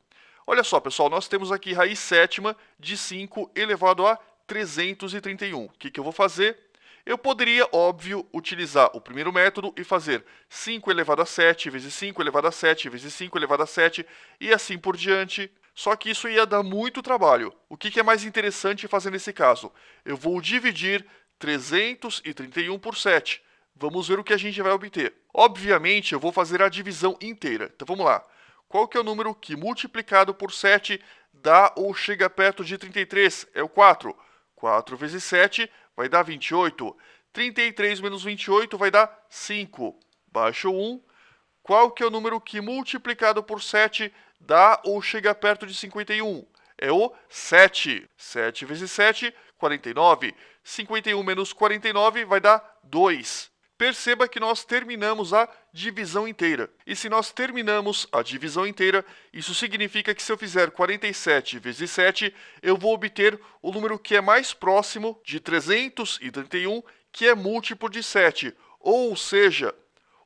Olha só, pessoal, nós temos aqui raiz sétima de 5 elevado a 331. O que eu vou fazer? Eu poderia, óbvio, utilizar o primeiro método e fazer 5 elevado a 7 vezes 5 elevado a 7 vezes 5 elevado a 7 e assim por diante. Só que isso ia dar muito trabalho. O que é mais interessante fazer nesse caso? Eu vou dividir 331 por 7. Vamos ver o que a gente vai obter. Obviamente, eu vou fazer a divisão inteira. Então vamos lá. Qual que é o número que multiplicado por 7 dá ou chega perto de 33? É o 4. 4 vezes 7 vai dar 28. 33 menos 28 vai dar 5. Baixa o 1. Qual que é o número que multiplicado por 7 dá ou chega perto de 51? É o 7. 7 vezes 7, 49. 51 menos 49 vai dar 2. Perceba que nós terminamos a divisão inteira. E se nós terminamos a divisão inteira, isso significa que se eu fizer 47 vezes 7, eu vou obter o número que é mais próximo de 331, que é múltiplo de 7. Ou seja,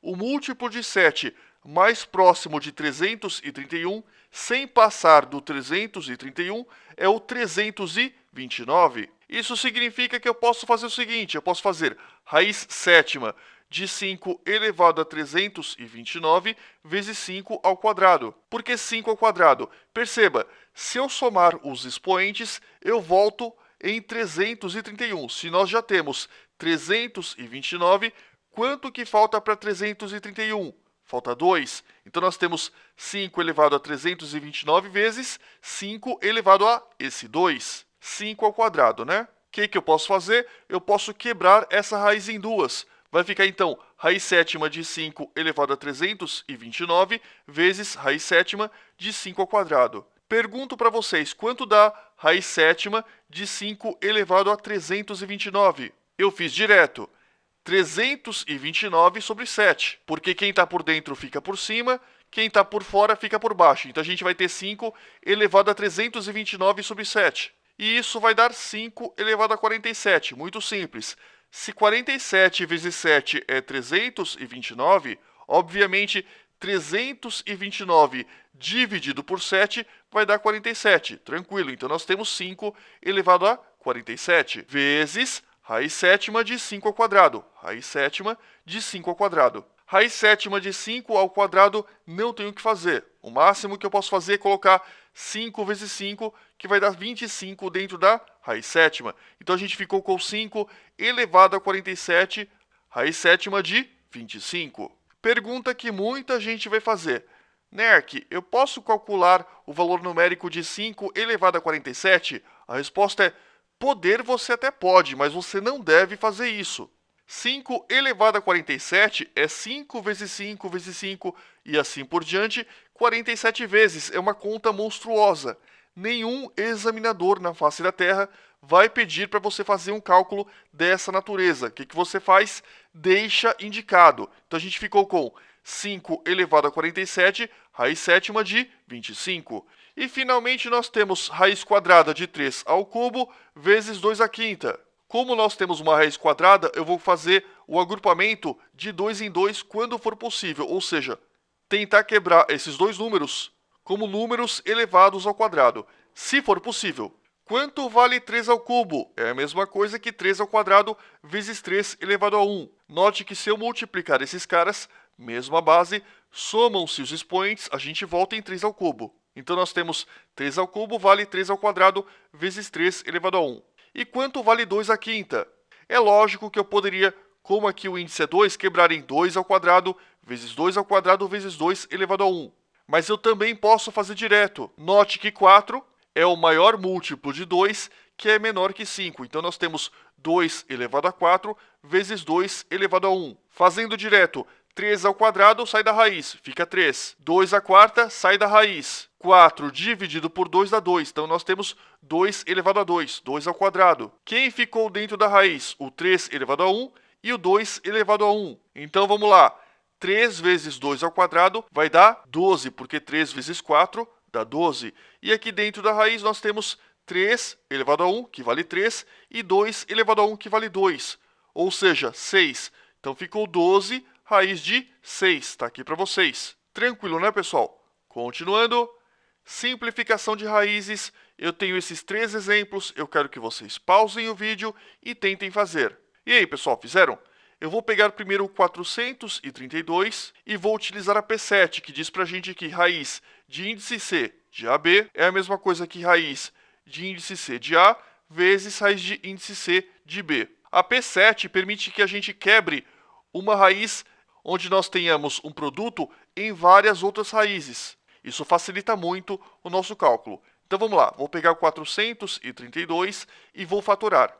o múltiplo de 7 mais próximo de 331, sem passar do 331, é o 329. Isso significa que eu posso fazer o seguinte, eu posso fazer raiz sétima de 5 elevado a 329 vezes 5 ao quadrado. Por que 5 ao quadrado? Perceba, se eu somar os expoentes, eu volto em 331. Se nós já temos 329, quanto que falta para 331? Falta 2. Então, nós temos 5 elevado a 329 vezes 5 elevado a esse 2. 5 ao quadrado, né? O que eu posso fazer? Eu posso quebrar essa raiz em duas. Vai ficar, então, raiz sétima de 5 elevado a 329 vezes raiz sétima de 5 ao quadrado. Pergunto para vocês, quanto dá raiz sétima de 5 elevado a 329? Eu fiz direto. 329 sobre 7, porque quem está por dentro fica por cima, quem está por fora fica por baixo. Então, a gente vai ter 5 elevado a 329 sobre 7. E isso vai dar 5 elevado a 47, muito simples. Se 47 vezes 7 é 329, obviamente 329 dividido por 7 vai dar 47, tranquilo. Então, nós temos 5 elevado a 47 vezes raiz sétima de 5 ao quadrado. Raiz sétima de 5 ao quadrado. Raiz sétima de 5 ao quadrado não tenho o que fazer. O máximo que eu posso fazer é colocar 5 vezes 5, que vai dar 25 dentro da raiz sétima. Então, a gente ficou com 5 elevado a 47, raiz sétima de 25. Pergunta que muita gente vai fazer. Nerk, eu posso calcular o valor numérico de 5 elevado a 47? A resposta é: poder você até pode, mas você não deve fazer isso. 5 elevado a 47 é 5 vezes 5 vezes 5 e assim por diante, 47 vezes. É uma conta monstruosa. Nenhum examinador na face da Terra vai pedir para você fazer um cálculo dessa natureza. O que você faz? Deixa indicado. Então, a gente ficou com 5 elevado a 47, raiz sétima de 25. E, finalmente, nós temos raiz quadrada de 3 ao cubo vezes 2 à quinta. Como nós temos uma raiz quadrada, eu vou fazer o agrupamento de 2 em 2 quando for possível, ou seja, tentar quebrar esses dois números como números elevados ao quadrado, se for possível. Quanto vale 3 ao cubo? É a mesma coisa que 3 ao quadrado vezes 3 elevado a 1. Note que se eu multiplicar esses caras, mesma base, somam-se os expoentes, a gente volta em 3 ao cubo. Então, nós temos 3 ao cubo vale 3 ao quadrado vezes 3 elevado a 1. E quanto vale 2 à quinta? É lógico que eu poderia, como aqui o índice é 2, quebrar em 2 ao quadrado vezes 2 ao quadrado vezes 2 elevado a 1. Mas eu também posso fazer direto. Note que 4 é o maior múltiplo de 2, que é menor que 5. Então, nós temos 2 elevado a 4 vezes 2 elevado a 1. Fazendo direto, 3 ao quadrado sai da raiz, fica 3. 2 à quarta sai da raiz. 4 dividido por 2 dá 2. Então, nós temos 2 elevado a 2, 2 ao quadrado. Quem ficou dentro da raiz? O 3 elevado a 1 e o 2 elevado a 1. Então, vamos lá. 3 vezes 2 ao quadrado vai dar 12, porque 3 vezes 4 dá 12. E aqui dentro da raiz nós temos 3 elevado a 1, que vale 3, e 2 elevado a 1, que vale 2. Ou seja, 6. Então, ficou 12 raiz de 6. Está aqui para vocês. Tranquilo, né, pessoal? Continuando. Simplificação de raízes, eu tenho esses 3 exemplos, eu quero que vocês pausem o vídeo e tentem fazer. E aí, pessoal, fizeram? Eu vou pegar primeiro o 432 e vou utilizar a P7, que diz pra gente que raiz de índice C de AB é a mesma coisa que raiz de índice C de A vezes raiz de índice C de B. A P7 permite que a gente quebre uma raiz onde nós tenhamos um produto em várias outras raízes. Isso facilita muito o nosso cálculo. Então vamos lá, vou pegar o 432 e vou fatorar.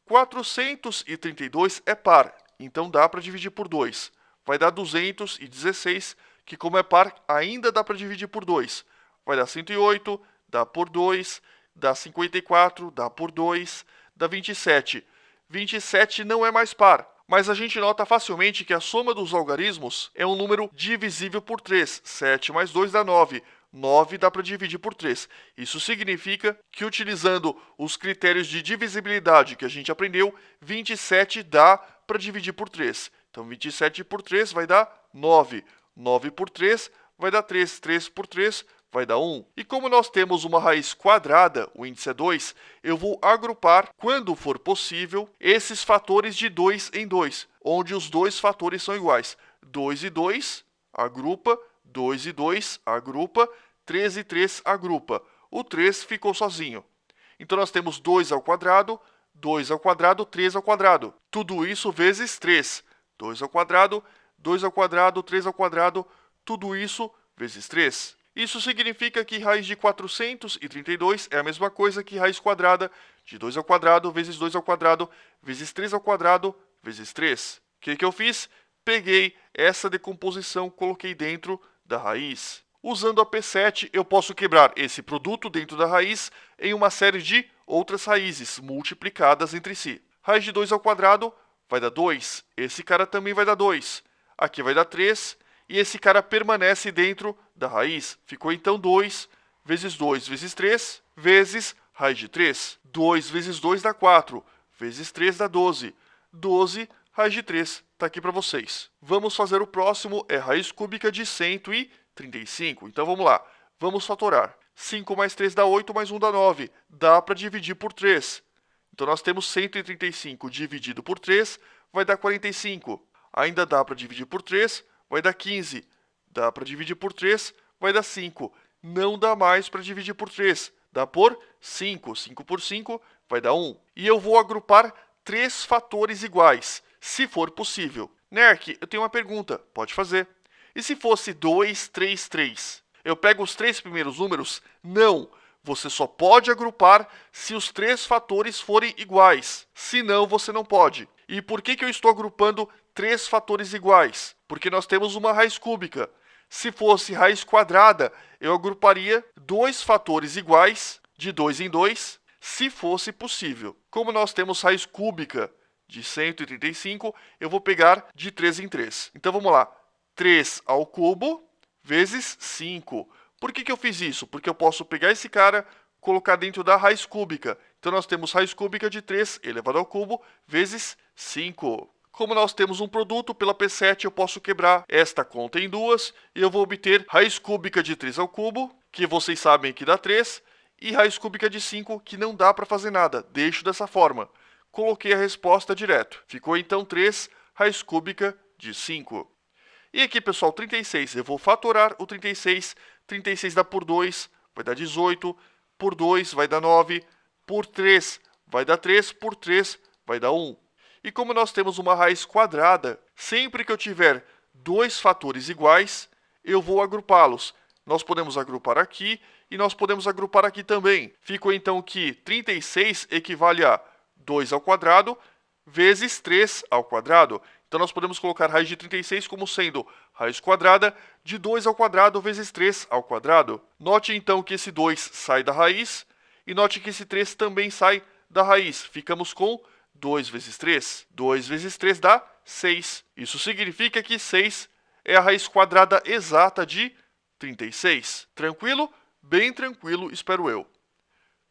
432 é par, então dá para dividir por 2. Vai dar 216, que como é par, ainda dá para dividir por 2. Vai dar 108, dá por 2, dá 54, dá por 2, dá 27. 27 não é mais par, mas a gente nota facilmente que a soma dos algarismos é um número divisível por 3. 7 mais 2 dá 9. 9 dá para dividir por 3. Isso significa que, utilizando os critérios de divisibilidade que a gente aprendeu, 27 dá para dividir por 3. Então, 27 por 3 vai dar 9. 9 por 3 vai dar 3. 3 por 3 vai dar 1. E como nós temos uma raiz quadrada, o índice é 2, eu vou agrupar, quando for possível, esses fatores de 2 em 2, onde os dois fatores são iguais. 2 e 2, agrupa. 2 e 2, agrupa. 3 e 3, agrupa. O 3 ficou sozinho. Então, nós temos 2 ao quadrado, 2 ao quadrado, 3 ao quadrado. Tudo isso vezes 3. 2 ao quadrado, 2 ao quadrado, 3 ao quadrado, tudo isso vezes 3. Isso significa que raiz de 432 é a mesma coisa que raiz quadrada de 2 ao quadrado vezes 2 ao quadrado vezes 3 ao quadrado vezes 3. O que eu fiz? Peguei essa decomposição, coloquei dentro da raiz. Usando a P7, eu posso quebrar esse produto dentro da raiz em uma série de outras raízes multiplicadas entre si. Raiz de 2 ao quadrado vai dar 2. Esse cara também vai dar 2. Aqui vai dar 3. E esse cara permanece dentro da raiz. Ficou então 2 vezes 2 vezes 3 vezes raiz de 3. 2 vezes 2 dá 4. Vezes 3 dá 12. 12 raiz de 3. Está aqui para vocês. Vamos fazer o próximo, é raiz cúbica de 135. Então vamos lá, vamos fatorar. 5 mais 3 dá 8, mais 1 dá 9. Dá para dividir por 3. Então nós temos 135 dividido por 3, vai dar 45. Ainda dá para dividir por 3, vai dar 15. Dá para dividir por 3, vai dar 5. Não dá mais para dividir por 3. Dá por 5. 5 por 5 vai dar 1. E eu vou agrupar 3 fatores iguais, se for possível. Nerk, eu tenho uma pergunta. Pode fazer. E se fosse 2, 3, 3? Eu pego os 3 primeiros números? Não. Você só pode agrupar se os 3 fatores forem iguais. Senão, você não pode. E por que eu estou agrupando 3 fatores iguais? Porque nós temos uma raiz cúbica. Se fosse raiz quadrada, eu agruparia 2 fatores iguais, de 2 em 2, se fosse possível. Como nós temos raiz cúbica de 135, eu vou pegar de 3 em 3. Então, vamos lá. 3 ao cubo vezes 5. Por que eu fiz isso? Porque eu posso pegar esse cara, colocar dentro da raiz cúbica. Então, nós temos raiz cúbica de 3 elevado ao cubo vezes 5. Como nós temos um produto, pela P7 eu posso quebrar esta conta em duas e eu vou obter raiz cúbica de 3 ao cubo, que vocês sabem que dá 3, e raiz cúbica de 5, que não dá para fazer nada. Deixo dessa forma. Coloquei a resposta direto. Ficou então 3 raiz cúbica de 5. E aqui, pessoal, 36. Eu vou fatorar o 36. 36 dá por 2, vai dar 18. Por 2 vai dar 9. Por 3 vai dar 3. Por 3 vai dar 1. E como nós temos uma raiz quadrada, sempre que eu tiver 2 fatores iguais, eu vou agrupá-los. Nós podemos agrupar aqui e nós podemos agrupar aqui também. Ficou então que 36 equivale a 2 ao quadrado vezes 3 ao quadrado. Então, nós podemos colocar raiz de 36 como sendo raiz quadrada de 2 ao quadrado vezes 3 ao quadrado. Note, então, que esse 2 sai da raiz e note que esse 3 também sai da raiz. Ficamos com 2 vezes 3. 2 vezes 3 dá 6. Isso significa que 6 é a raiz quadrada exata de 36. Tranquilo? Bem tranquilo, espero eu.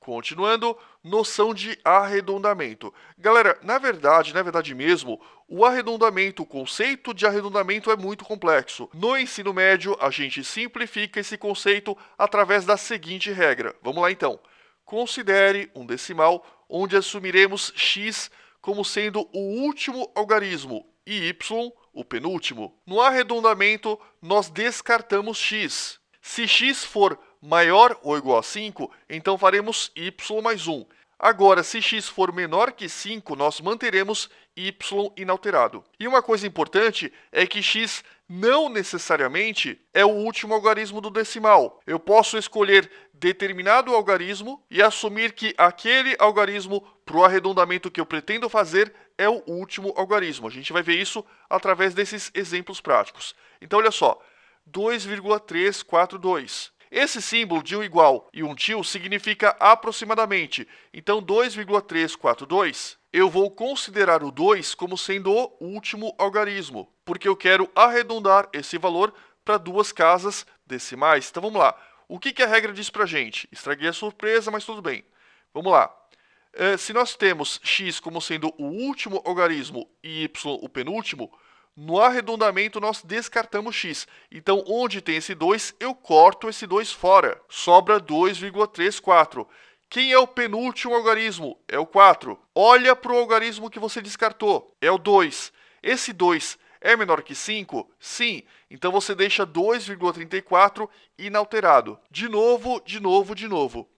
Continuando, noção de arredondamento. Galera, na verdade mesmo, o arredondamento, o conceito de arredondamento é muito complexo. No ensino médio, a gente simplifica esse conceito através da seguinte regra. Vamos lá então. Considere um decimal onde assumiremos x como sendo o último algarismo e y o penúltimo. No arredondamento, nós descartamos x. Se x for maior ou igual a 5, então faremos y mais 1. Agora, se x for menor que 5, nós manteremos y inalterado. E uma coisa importante é que x não necessariamente é o último algarismo do decimal. Eu posso escolher determinado algarismo e assumir que aquele algarismo para o arredondamento que eu pretendo fazer é o último algarismo. A gente vai ver isso através desses exemplos práticos. Então, olha só, 2,342. Esse símbolo de um igual e um tio significa aproximadamente. Então, 2,342, eu vou considerar o 2 como sendo o último algarismo, porque eu quero arredondar esse valor para duas casas decimais. Então, vamos lá. O que a regra diz para a gente? Estraguei a surpresa, mas tudo bem. Vamos lá. Se nós temos x como sendo o último algarismo e y o penúltimo, no arredondamento, nós descartamos x. Então, onde tem esse 2, eu corto esse 2 fora. Sobra 2,34. Quem é o penúltimo algarismo? É o 4. Olha para o algarismo que você descartou. É o 2. Esse 2 é menor que 5? Sim. Então, você deixa 2,34 inalterado. De novo.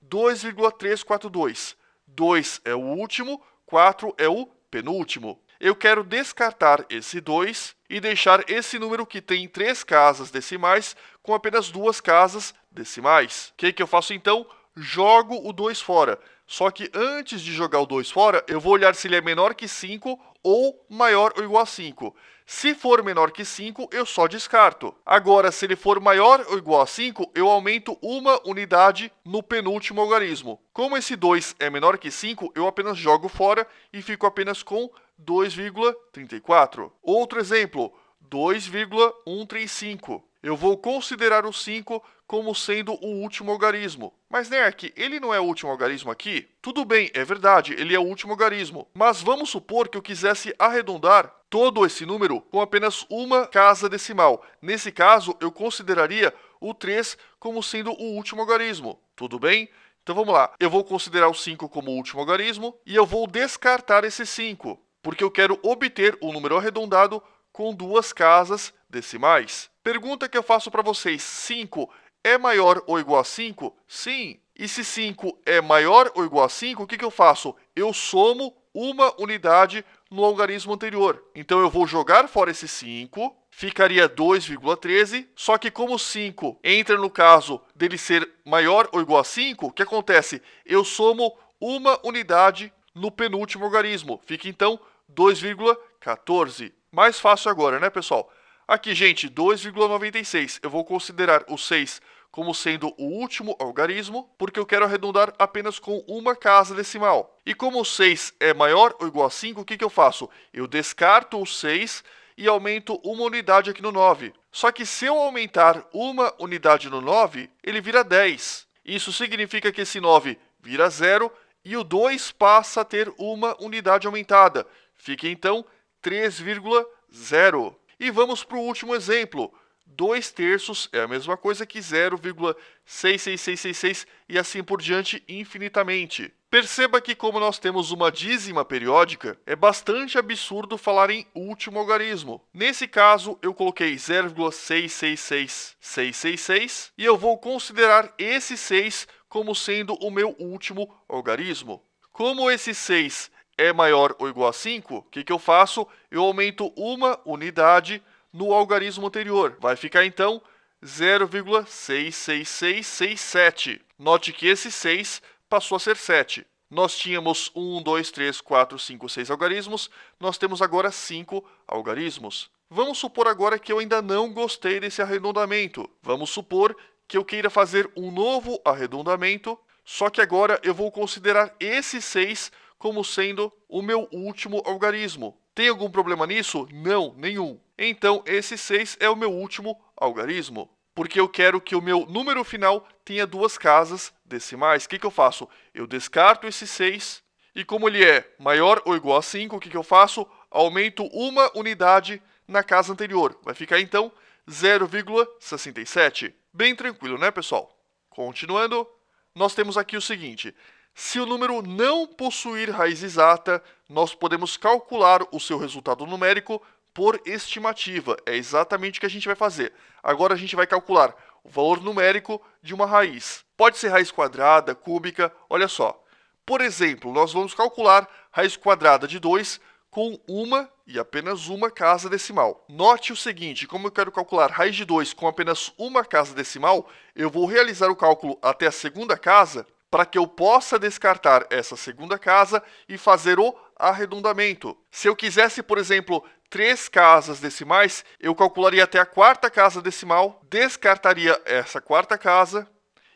2,342. 2 é o último, 4 é o penúltimo. Eu quero descartar esse 2 e deixar esse número que tem 3 casas decimais com apenas 2 casas decimais. O que eu faço então? Jogo o 2 fora. Só que antes de jogar o 2 fora, eu vou olhar se ele é menor que 5 ou maior ou igual a 5. Se for menor que 5, eu só descarto. Agora, se ele for maior ou igual a 5, eu aumento uma unidade no penúltimo algarismo. Como esse 2 é menor que 5, eu apenas jogo fora e fico apenas com 2,34. Outro exemplo, 2,135. Eu vou considerar o 5 como sendo o último algarismo. Mas, Nerk, ele não é o último algarismo aqui? Tudo bem, é verdade, ele é o último algarismo. Mas vamos supor que eu quisesse arredondar todo esse número com apenas uma casa decimal. Nesse caso, eu consideraria o 3 como sendo o último algarismo. Tudo bem? Então, vamos lá. Eu vou considerar o 5 como o último algarismo e eu vou descartar esse 5, porque eu quero obter um número arredondado com duas casas decimais. Pergunta que eu faço para vocês, 5 é maior ou igual a 5? Sim. E se 5 é maior ou igual a 5, o que eu faço? Eu somo uma unidade no algarismo anterior. Então, eu vou jogar fora esse 5, ficaria 2,13, só que como 5 entra no caso dele ser maior ou igual a 5, o que acontece? Eu somo uma unidade no penúltimo algarismo. Fica, então, 2,14. Mais fácil agora, né, pessoal? Aqui, gente, 2,96. Eu vou considerar o 6 como sendo o último algarismo, porque eu quero arredondar apenas com uma casa decimal. E como o 6 é maior ou igual a 5, o que eu faço? Eu descarto o 6 e aumento uma unidade aqui no 9. Só que se eu aumentar uma unidade no 9, ele vira 10. Isso significa que esse 9 vira 0 e o 2 passa a ter uma unidade aumentada. Fica, então, 3,0. E vamos para o último exemplo. 2 terços é a mesma coisa que 0,66666 e assim por diante infinitamente. Perceba que como nós temos uma dízima periódica, é bastante absurdo falar em último algarismo. Nesse caso, eu coloquei 0,666666 e eu vou considerar esse 6 como sendo o meu último algarismo. Como esse 6 é maior ou igual a 5, o que eu faço? Eu aumento uma unidade no algarismo anterior. Vai ficar, então, 0,66667. Note que esse 6 passou a ser 7. Nós tínhamos 1, 2, 3, 4, 5, 6 algarismos. Nós temos agora 5 algarismos. Vamos supor agora que eu ainda não gostei desse arredondamento. Vamos supor que eu queira fazer um novo arredondamento, só que agora eu vou considerar esse 6 como sendo o meu último algarismo. Tem algum problema nisso? Não, nenhum. Então, esse 6 é o meu último algarismo. porque eu quero que o meu número final tenha duas casas decimais. O que eu faço? Eu descarto esse 6 e como ele é maior ou igual a 5, o que eu faço? Aumento uma unidade na casa anterior. Vai ficar então 0,67. Bem tranquilo, né, pessoal? Continuando, nós temos aqui o seguinte: se o número não possuir raiz exata, nós podemos calcular o seu resultado numérico por estimativa. É exatamente o que a gente vai fazer. Agora a gente vai calcular o valor numérico de uma raiz. Pode ser raiz quadrada, cúbica, olha só. Por exemplo, nós vamos calcular raiz quadrada de 2 com uma e apenas uma casa decimal. Note o seguinte: como eu quero calcular raiz de 2 com apenas uma casa decimal, eu vou realizar o cálculo até a segunda casa para que eu possa descartar essa segunda casa e fazer o arredondamento. Se eu quisesse, por exemplo, 3 casas decimais, eu calcularia até a quarta casa decimal, descartaria essa quarta casa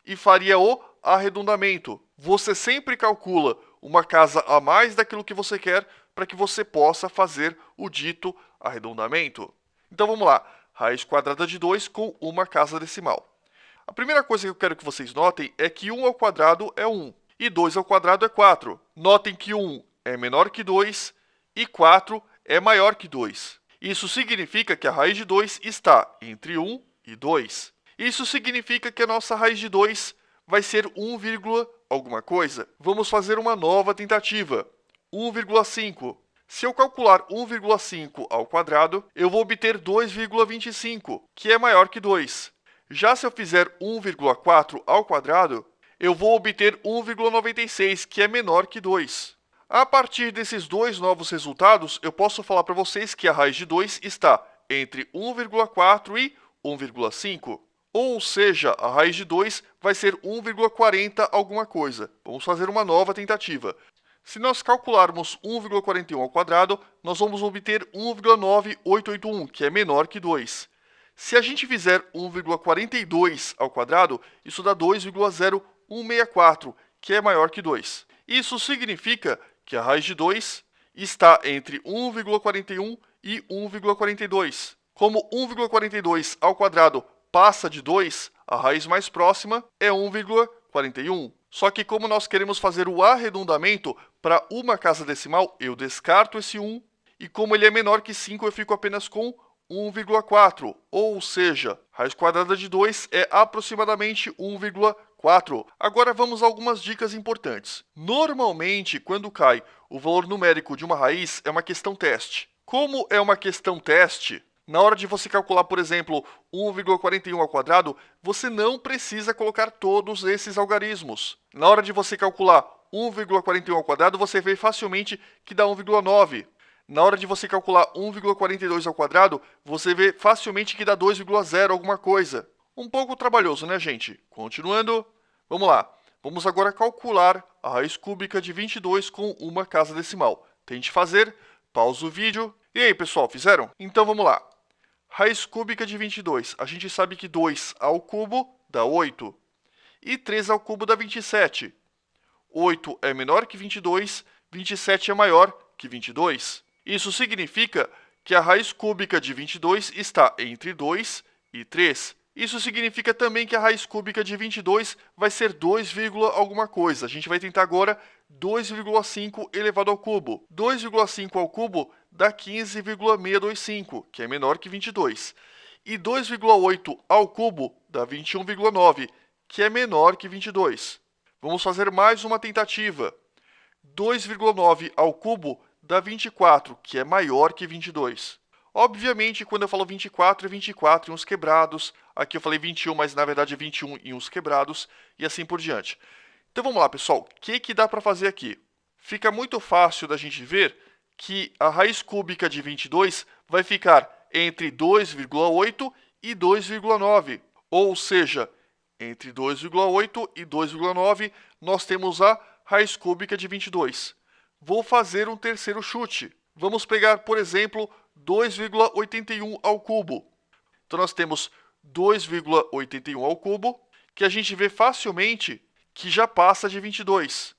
e faria o arredondamento. Você sempre calcula uma casa a mais daquilo que você quer para que você possa fazer o dito arredondamento. Então vamos lá, raiz quadrada de 2 com uma casa decimal. A primeira coisa que eu quero que vocês notem é que 1 ao quadrado é 1 e 2 ao quadrado é 4. Notem que 1 é menor que 2 e 4 é maior que 2. Isso significa que a raiz de 2 está entre 1 e 2. Isso significa que a nossa raiz de 2 vai ser 1, alguma coisa. Vamos fazer uma nova tentativa. 1,5. Se eu calcular 1,5 ao quadrado, eu vou obter 2,25, que é maior que 2. Já se eu fizer 1,4 ao quadrado, eu vou obter 1,96, que é menor que 2. A partir desses dois novos resultados, eu posso falar para vocês que a raiz de 2 está entre 1,4 e 1,5. Ou seja, a raiz de 2 vai ser 1,40 alguma coisa. Vamos fazer uma nova tentativa. Se nós calcularmos 1,41 ao quadrado, nós vamos obter 1,9881, que é menor que 2. Se a gente fizer 1,42 ao quadrado, isso dá 2,0164, que é maior que 2. Isso significa que a raiz de 2 está entre 1,41 e 1,42. Como 1,42 ao quadrado passa de 2, a raiz mais próxima é 1,41. Só que como nós queremos fazer o arredondamento para uma casa decimal, eu descarto esse 1, e como ele é menor que 5, eu fico apenas com 1,4, ou seja, raiz quadrada de 2 é aproximadamente 1,4. Agora vamos a algumas dicas importantes. Normalmente, quando cai o valor numérico de uma raiz, é uma questão teste. Como é uma questão teste, na hora de você calcular, por exemplo, 1,41 ao quadrado, você não precisa colocar todos esses algarismos. Na hora de você calcular 1,41 ao quadrado, você vê facilmente que dá 1,9. Na hora de você calcular 1,42 ao quadrado, você vê facilmente que dá 2,0 alguma coisa. Um pouco trabalhoso, né, gente? Continuando, vamos lá. Vamos agora calcular a raiz cúbica de 22 com uma casa decimal. Tente fazer, pausa o vídeo. E aí, pessoal, fizeram? Então vamos lá. Raiz cúbica de 22. A gente sabe que 2 ao cubo dá 8. E 3 ao cubo dá 27. 8 é menor que 22, 27 é maior que 22. Isso significa que a raiz cúbica de 22 está entre 2 e 3. Isso significa também que a raiz cúbica de 22 vai ser 2, alguma coisa. A gente vai tentar agora 2,5 elevado ao cubo. 2,5 ao cubo dá 15,625, que é menor que 22. E 2,8 ao cubo dá 21,9, que é menor que 22. Vamos fazer mais uma tentativa. 2,9 ao cubo dá 24, que é maior que 22. Obviamente, quando eu falo 24, é 24 em uns quebrados. Aqui eu falei 21, mas na verdade é 21 em uns quebrados, e assim por diante. Então vamos lá, pessoal. O que dá para fazer aqui? Fica muito fácil da gente ver que a raiz cúbica de 22 vai ficar entre 2,8 e 2,9. Ou seja, entre 2,8 e 2,9, nós temos a raiz cúbica de 22. Vou fazer um terceiro chute. Vamos pegar, por exemplo, 2,81 ao cubo. Então, nós temos 2,81 ao cubo, que a gente vê facilmente que já passa de 22.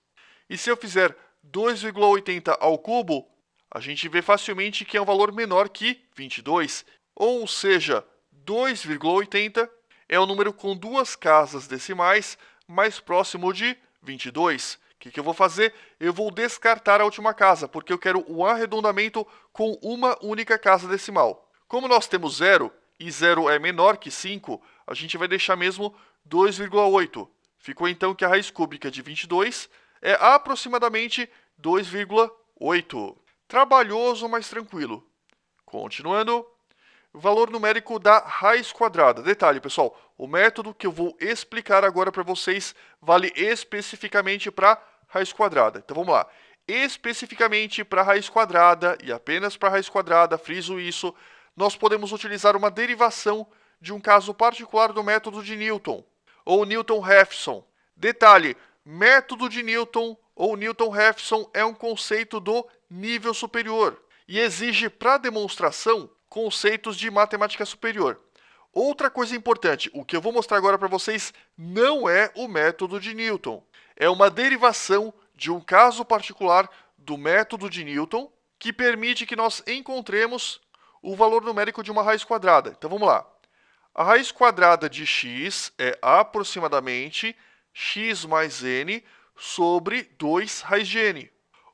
E se eu fizer 2,80 ao cubo, a gente vê facilmente que é um valor menor que 22. Ou seja, 2,80 é o número com duas casas decimais mais próximo de 22. O que eu vou fazer? Eu vou descartar a última casa, porque eu quero o arredondamento com uma única casa decimal. Como nós temos 0 e 0 é menor que 5, a gente vai deixar mesmo 2,8. Ficou então que a raiz cúbica de 22 é aproximadamente 2,8. Trabalhoso, mas tranquilo. Continuando. Valor numérico da raiz quadrada. Detalhe, pessoal, o método que eu vou explicar agora para vocês vale especificamente para raiz quadrada. Então vamos lá. Especificamente para raiz quadrada e apenas para raiz quadrada, friso isso, nós podemos utilizar uma derivação de um caso particular do método de Newton, ou Newton-Raphson. Detalhe, método de Newton ou Newton-Raphson é um conceito do nível superior e exige para demonstração conceitos de matemática superior. Outra coisa importante, o que eu vou mostrar agora para vocês não é o método de Newton. É uma derivação de um caso particular do método de Newton que permite que nós encontremos o valor numérico de uma raiz quadrada. Então vamos lá. A raiz quadrada de x é aproximadamente x mais n sobre 2 raiz de n,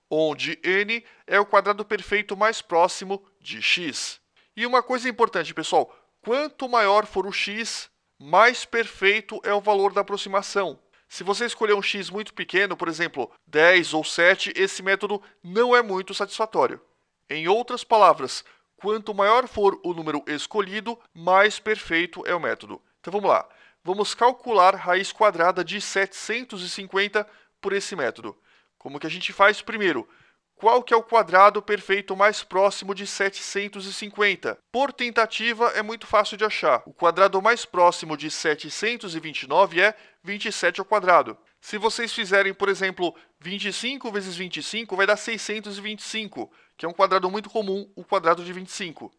onde n é o quadrado perfeito mais próximo de x. E uma coisa importante, pessoal, quanto maior for o x, mais perfeito é o valor da aproximação. Se você escolher um x muito pequeno, por exemplo, 10 ou 7, esse método não é muito satisfatório. Em outras palavras, quanto maior for o número escolhido, mais perfeito é o método. Então vamos lá. Vamos calcular raiz quadrada de 750 por esse método. Como que a gente faz? Primeiro, qual que é o quadrado perfeito mais próximo de 750? Por tentativa, é muito fácil de achar. O quadrado mais próximo de 729 é 27 ao quadrado. Se vocês fizerem, por exemplo, 25 vezes 25, vai dar 625, que é um quadrado muito comum, o quadrado de 25.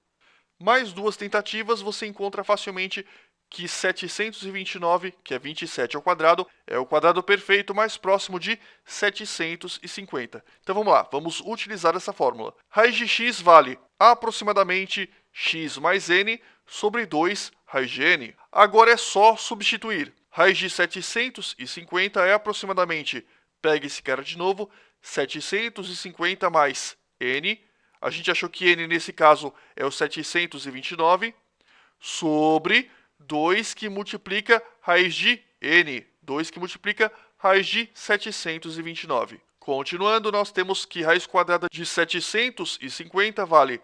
Mais duas tentativas, você encontra facilmente que 729, que é 27 ao quadrado, é o quadrado perfeito mais próximo de 750. Então vamos lá, vamos utilizar essa fórmula. Raiz de x vale aproximadamente x mais n sobre 2 raiz de n. Agora é só substituir. Raiz de 750 é aproximadamente, pega esse cara de novo, 750 mais n, a gente achou que n nesse caso é o 729, sobre 2 que multiplica raiz de n, 2 que multiplica raiz de 729. Continuando, nós temos que raiz quadrada de 750 vale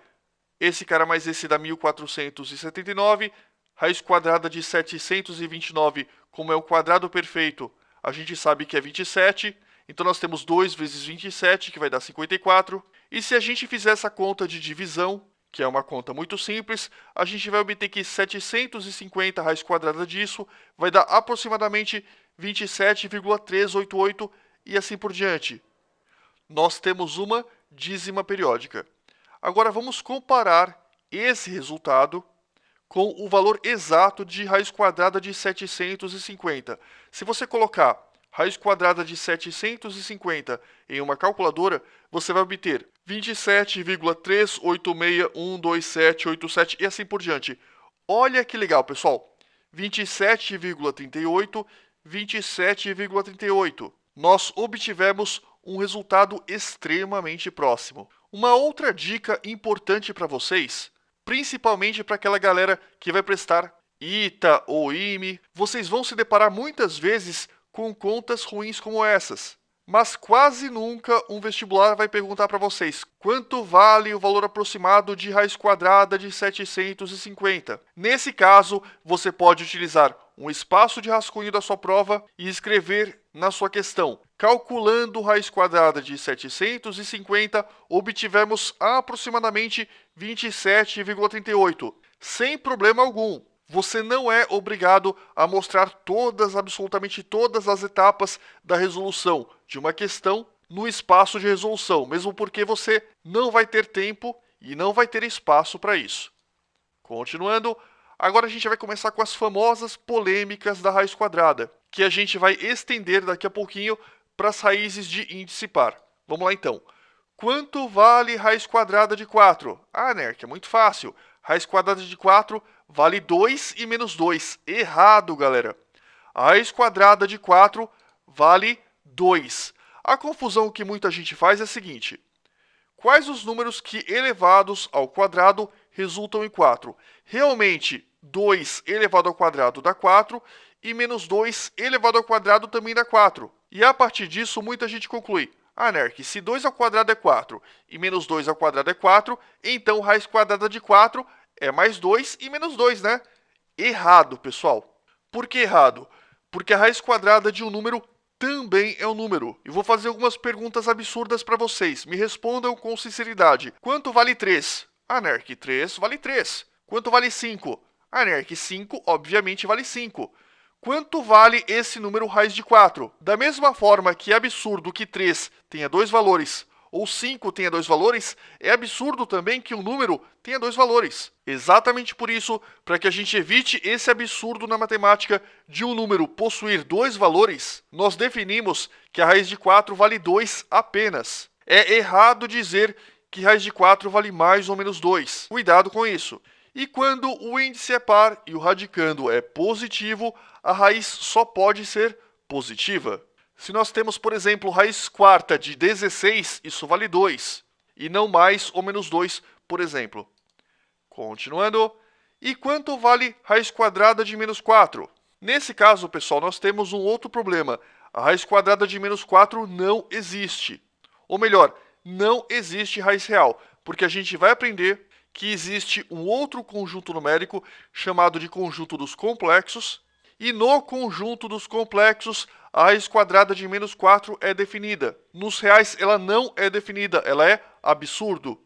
esse cara mais esse dá 1479, raiz quadrada de 729, como é o quadrado perfeito, a gente sabe que é 27, então nós temos 2 vezes 27, que vai dar 54, e se a gente fizer essa conta de divisão, que é uma conta muito simples, a gente vai obter que 750 raiz quadrada disso vai dar aproximadamente 27,388 e assim por diante. Nós temos uma dízima periódica. Agora vamos comparar esse resultado com o valor exato de raiz quadrada de 750. Se você colocar raiz quadrada de 750 em uma calculadora, você vai obter 27,386,127,87 e assim por diante. Olha que legal, pessoal. 27,38, 27,38. Nós obtivemos um resultado extremamente próximo. Uma outra dica importante para vocês, principalmente para aquela galera que vai prestar ITA ou IME, vocês vão se deparar muitas vezes com contas ruins como essas. Mas quase nunca um vestibular vai perguntar para vocês quanto vale o valor aproximado de raiz quadrada de 750. Nesse caso, você pode utilizar um espaço de rascunho da sua prova e escrever na sua questão. Calculando raiz quadrada de 750, obtivemos aproximadamente 27,38, sem problema algum. Você não é obrigado a mostrar absolutamente todas as etapas da resolução de uma questão no espaço de resolução, mesmo porque você não vai ter tempo e não vai ter espaço para isso. Continuando, agora a gente vai começar com as famosas polêmicas da raiz quadrada, que a gente vai estender daqui a pouquinho para as raízes de índice par. Vamos lá então. Quanto vale raiz quadrada de 4? Ah, Nerk, é muito fácil. raiz quadrada de 4 vale 2 e menos 2. Errado, galera. A raiz quadrada de 4 vale 2. A confusão que muita gente faz é a seguinte: quais os números que elevados ao quadrado resultam em 4? Realmente, 2 elevado ao quadrado dá 4 e menos 2 elevado ao quadrado também dá 4. E a partir disso, muita gente conclui: ah, Nerk, se 2 ao quadrado é 4 e menos 2 ao quadrado é 4, então raiz quadrada de 4 é mais 2 e menos 2, né? Errado, pessoal. Por que errado? Porque a raiz quadrada de um número também é um número. E vou fazer algumas perguntas absurdas para vocês. Me respondam com sinceridade. Quanto vale 3? Ah, Nerk, 3 vale 3. Quanto vale 5? Ah, Nerk, 5 obviamente vale 5. Quanto vale esse número raiz de 4? Da mesma forma que é absurdo que 3 tenha dois valores, ou 5 tenha dois valores, é absurdo também que um número tenha dois valores. Exatamente por isso, para que a gente evite esse absurdo na matemática de um número possuir dois valores, nós definimos que a raiz de 4 vale 2 apenas. É errado dizer que raiz de 4 vale mais ou menos 2. Cuidado com isso. E quando o índice é par e o radicando é positivo, a raiz só pode ser positiva. Se nós temos, por exemplo, raiz quarta de 16, isso vale 2, e não mais ou menos 2, por exemplo. Continuando. E quanto vale raiz quadrada de menos 4? Nesse caso, pessoal, nós temos um outro problema. A raiz quadrada de menos 4 não existe. Ou melhor, não existe raiz real, porque a gente vai aprender que existe um outro conjunto numérico chamado de conjunto dos complexos, e no conjunto dos complexos, a raiz quadrada de menos 4 é definida. Nos reais, ela não é definida, ela é absurdo.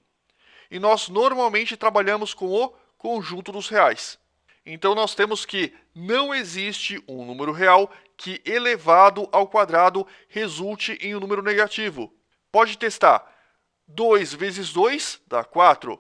E nós normalmente trabalhamos com o conjunto dos reais. Então, nós temos que não existe um número real que elevado ao quadrado resulte em um número negativo. Pode testar. 2 vezes 2 dá 4.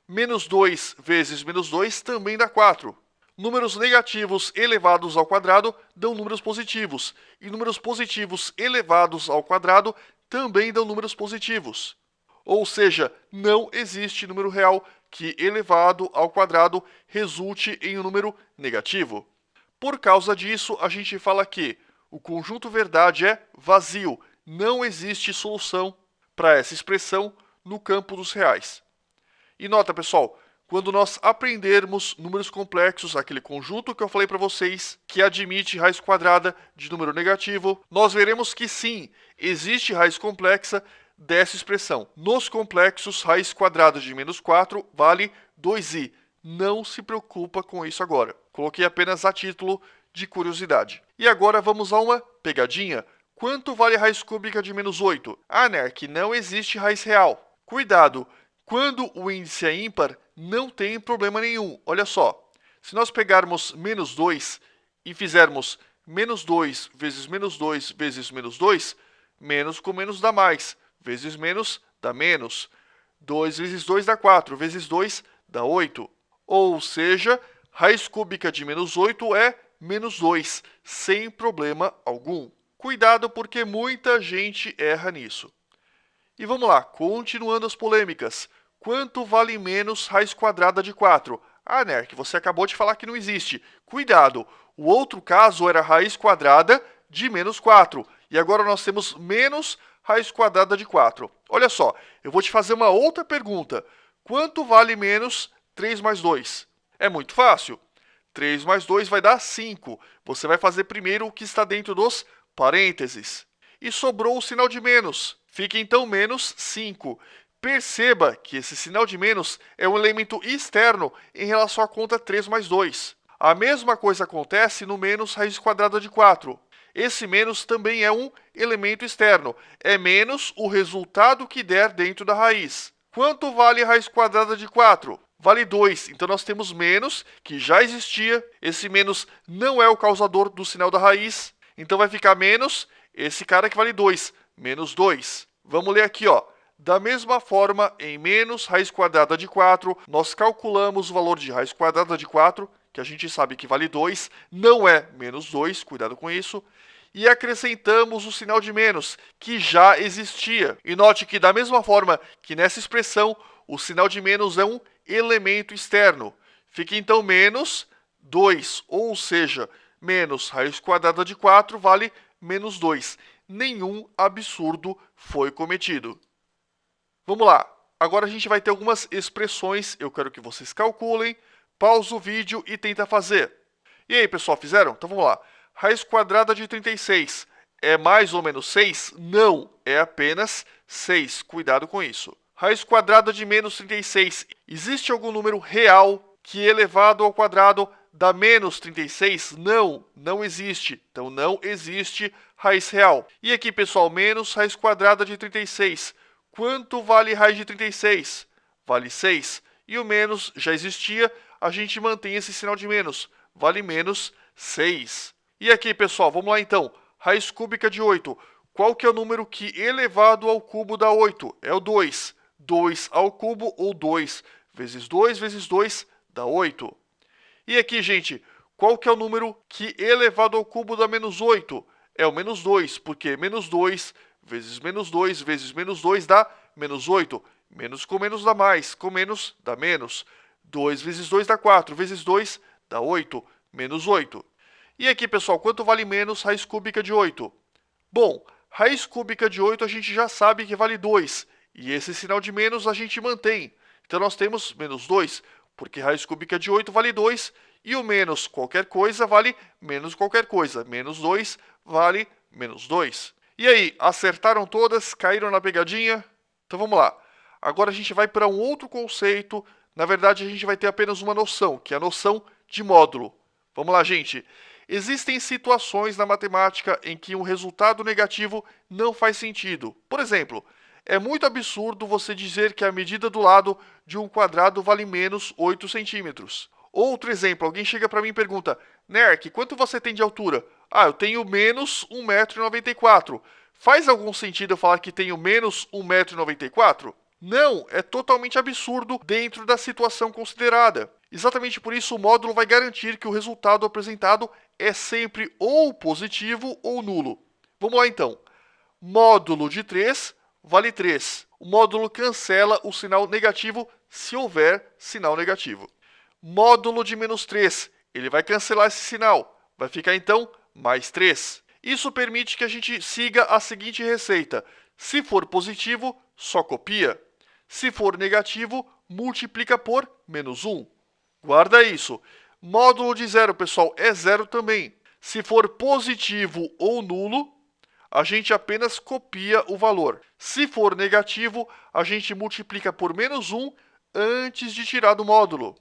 Menos 2 vezes menos 2 também dá 4. Números negativos elevados ao quadrado dão números positivos, e números positivos elevados ao quadrado também dão números positivos. Ou seja, não existe número real que elevado ao quadrado resulte em um número negativo. Por causa disso, a gente fala que o conjunto verdade é vazio, não existe solução para essa expressão no campo dos reais. E nota, pessoal, quando nós aprendermos números complexos, aquele conjunto que eu falei para vocês, que admite raiz quadrada de número negativo, nós veremos que sim, existe raiz complexa dessa expressão. Nos complexos, raiz quadrada de menos 4 vale 2i. Não se preocupa com isso agora. Coloquei apenas a título de curiosidade. E agora vamos a uma pegadinha. Quanto vale a raiz cúbica de menos 8? Ah, Nerk, não existe raiz real. Cuidado! Quando o índice é ímpar, não tem problema nenhum. Olha só, se nós pegarmos menos 2 e fizermos menos 2 vezes menos 2 vezes menos 2, menos com menos dá mais, vezes menos dá menos. 2 vezes 2 dá 4, vezes 2 dá 8. Ou seja, raiz cúbica de menos 8 é menos 2, sem problema algum. Cuidado porque muita gente erra nisso. E vamos lá, continuando as polêmicas. Quanto vale menos raiz quadrada de 4? Ah, Nerk, você acabou de falar que não existe. Cuidado, o outro caso era raiz quadrada de menos 4. E agora nós temos menos raiz quadrada de 4. Olha só, eu vou te fazer uma outra pergunta. Quanto vale menos 3 mais 2? É muito fácil. 3 mais 2 vai dar 5. Você vai fazer primeiro o que está dentro dos parênteses. E sobrou o sinal de menos. Fica então menos 5. Perceba que esse sinal de menos é um elemento externo em relação à conta 3 mais 2. A mesma coisa acontece no menos raiz quadrada de 4. Esse menos também é um elemento externo. É menos o resultado que der dentro da raiz. Quanto vale a raiz quadrada de 4? Vale 2. Então nós temos menos, que já existia. Esse menos não é o causador do sinal da raiz. Então vai ficar menos esse cara que vale 2. Menos 2. Vamos ler aqui, ó. Da mesma forma, em menos raiz quadrada de 4, nós calculamos o valor de raiz quadrada de 4, que a gente sabe que vale 2, não é menos 2, cuidado com isso, e acrescentamos o sinal de menos, que já existia. E note que da mesma forma que nessa expressão, O sinal de menos é um elemento externo. Fica então menos 2, ou seja, menos raiz quadrada de 4 vale menos 2. Nenhum absurdo foi cometido. Vamos lá. Agora a gente vai ter algumas expressões. Eu quero que vocês calculem. Pausa o vídeo e tenta fazer. E aí, pessoal, fizeram? Então vamos lá. Raiz quadrada de 36 é mais ou menos 6? Não, é apenas 6. Cuidado com isso. Raiz quadrada de menos 36. Existe algum número real que elevado ao quadrado dá menos 36? Não, não existe. Então não existe raiz real. E aqui, pessoal, menos raiz quadrada de 36. Quanto vale raiz de 36? Vale 6. E o menos já existia, a gente mantém esse sinal de menos. Vale menos 6. E aqui, pessoal, vamos lá então. Raiz cúbica de 8. Qual que é o número que elevado ao cubo dá 8? É o 2. 2 ao cubo, ou 2 vezes 2 dá 8. E aqui, gente, qual que é o número que elevado ao cubo dá menos 8? É o menos 2, porque menos 2 vezes menos 2 vezes menos 2 dá menos 8. Menos com menos dá mais, com menos dá menos. 2 vezes 2 dá 4, vezes 2 dá 8, menos 8. E aqui, pessoal, quanto vale menos raiz cúbica de 8? Bom, raiz cúbica de 8 a gente já sabe que vale 2. E esse sinal de menos a gente mantém. Então nós temos menos 2, porque raiz cúbica de 8 vale 2. E o menos qualquer coisa vale menos qualquer coisa. Menos 2 vale menos 2. E aí, acertaram todas? Caíram na pegadinha? Então vamos lá. Agora a gente vai para um outro conceito. Na verdade, a gente vai ter apenas uma noção, que é a noção de módulo. Vamos lá, gente. Existem situações na matemática em que um resultado negativo não faz sentido. Por exemplo, é muito absurdo você dizer que a medida do lado de um quadrado vale menos 8 centímetros. Outro exemplo, alguém chega para mim e pergunta: Nerk, quanto você tem de altura? Ah, eu tenho menos 1,94 m. Faz algum sentido eu falar que tenho menos 1,94 m? Não, é totalmente absurdo dentro da situação considerada. Exatamente por isso, o módulo vai garantir que o resultado apresentado é sempre ou positivo ou nulo. Vamos lá então. Módulo de 3 vale 3. O módulo cancela o sinal negativo se houver sinal negativo. Módulo de menos 3, ele vai cancelar esse sinal. Vai ficar então mais 3. Isso permite que a gente siga a seguinte receita. Se for positivo, só copia. Se for negativo, multiplica por menos 1. Guarda isso. Módulo de 0, pessoal, é 0 também. Se for positivo ou nulo, a gente apenas copia o valor. Se for negativo, a gente multiplica por menos 1 antes de tirar do módulo.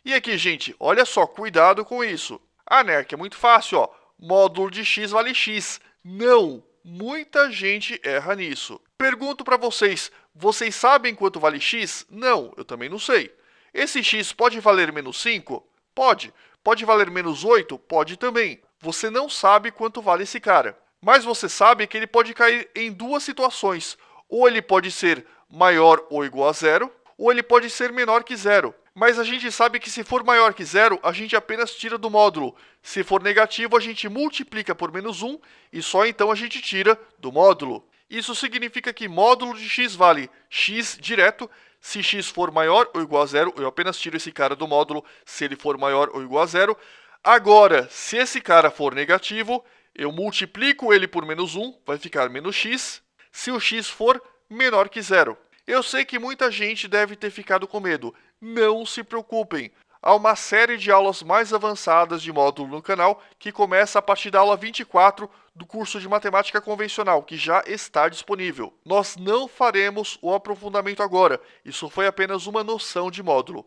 E aqui, gente, olha só, cuidado com isso. Ah, Nerk, é muito fácil, ó. Módulo de x vale x. Não, muita gente erra nisso. Pergunto para vocês, vocês sabem quanto vale x? Não, eu também não sei. Esse x pode valer menos 5? Pode. Pode valer menos 8? Pode também. Você não sabe quanto vale esse cara. Mas você sabe que ele pode cair em duas situações. Ou ele pode ser maior ou igual a 0, ou ele pode ser menor que 0. Mas a gente sabe que se for maior que 0, a gente apenas tira do módulo. Se for negativo, a gente multiplica por menos 1 e só então a gente tira do módulo. Isso significa que módulo de x vale x direto. Se x for maior ou igual a 0, eu apenas tiro esse cara do módulo se ele for maior ou igual a 0. Agora, se esse cara for negativo, eu multiplico ele por menos 1, vai ficar menos x, se o x for menor que 0. Eu sei que muita gente deve ter ficado com medo. Não se preocupem. Há uma série de aulas mais avançadas de módulo no canal que começa a partir da aula 24 do curso de Matemática Convencional, que já está disponível. Nós não faremos o aprofundamento agora. Isso foi apenas uma noção de módulo.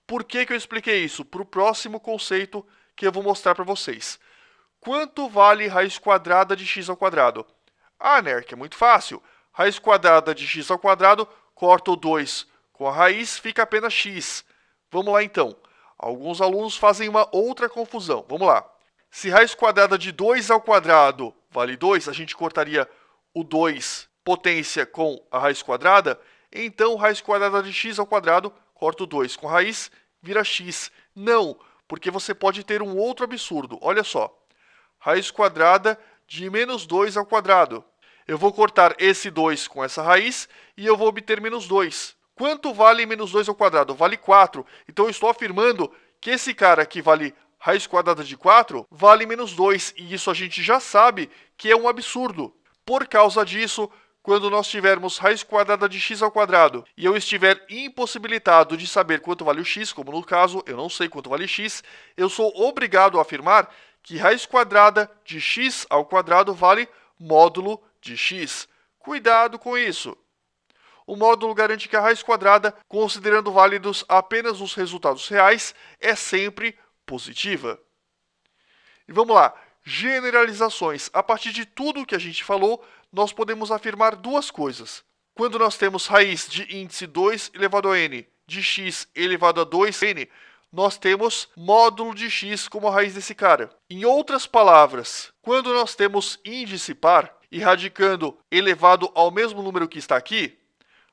Por que eu expliquei isso? Para o próximo conceito que eu vou mostrar para vocês. Quanto vale raiz quadrada de x ao quadrado? Ah, Nerk, é muito fácil. Raiz quadrada de x ao quadrado, corta o 2 com a raiz, fica apenas x. Vamos lá então. Alguns alunos fazem uma outra confusão. Vamos lá. Se raiz quadrada de 2 ao quadrado vale 2, a gente cortaria o 2 potência com a raiz quadrada. Então, raiz quadrada de x ao quadrado, corta o 2 com a raiz, vira x. Não, porque você pode ter um outro absurdo. Olha só. Raiz quadrada de menos 2 ao quadrado. Eu vou cortar esse 2 com essa raiz e eu vou obter menos 2. Quanto vale menos 2 ao quadrado? Vale 4. Então eu estou afirmando que esse cara aqui vale raiz quadrada de 4, vale menos 2. E isso a gente já sabe que é um absurdo. Por causa disso, quando nós tivermos raiz quadrada de x ao quadrado e eu estiver impossibilitado de saber quanto vale o x, como no caso eu não sei quanto vale x, eu sou obrigado a afirmar que raiz quadrada de x ao quadrado vale módulo de x. Cuidado com isso. O módulo garante que a raiz quadrada, considerando válidos apenas os resultados reais, é sempre positiva. E vamos lá, generalizações. A partir de tudo que a gente falou, nós podemos afirmar duas coisas. Quando nós temos raiz de índice 2 elevado a n de x elevado a 2n, nós temos módulo de x como a raiz desse cara. Em outras palavras, quando nós temos índice par e radicando elevado ao mesmo número que está aqui,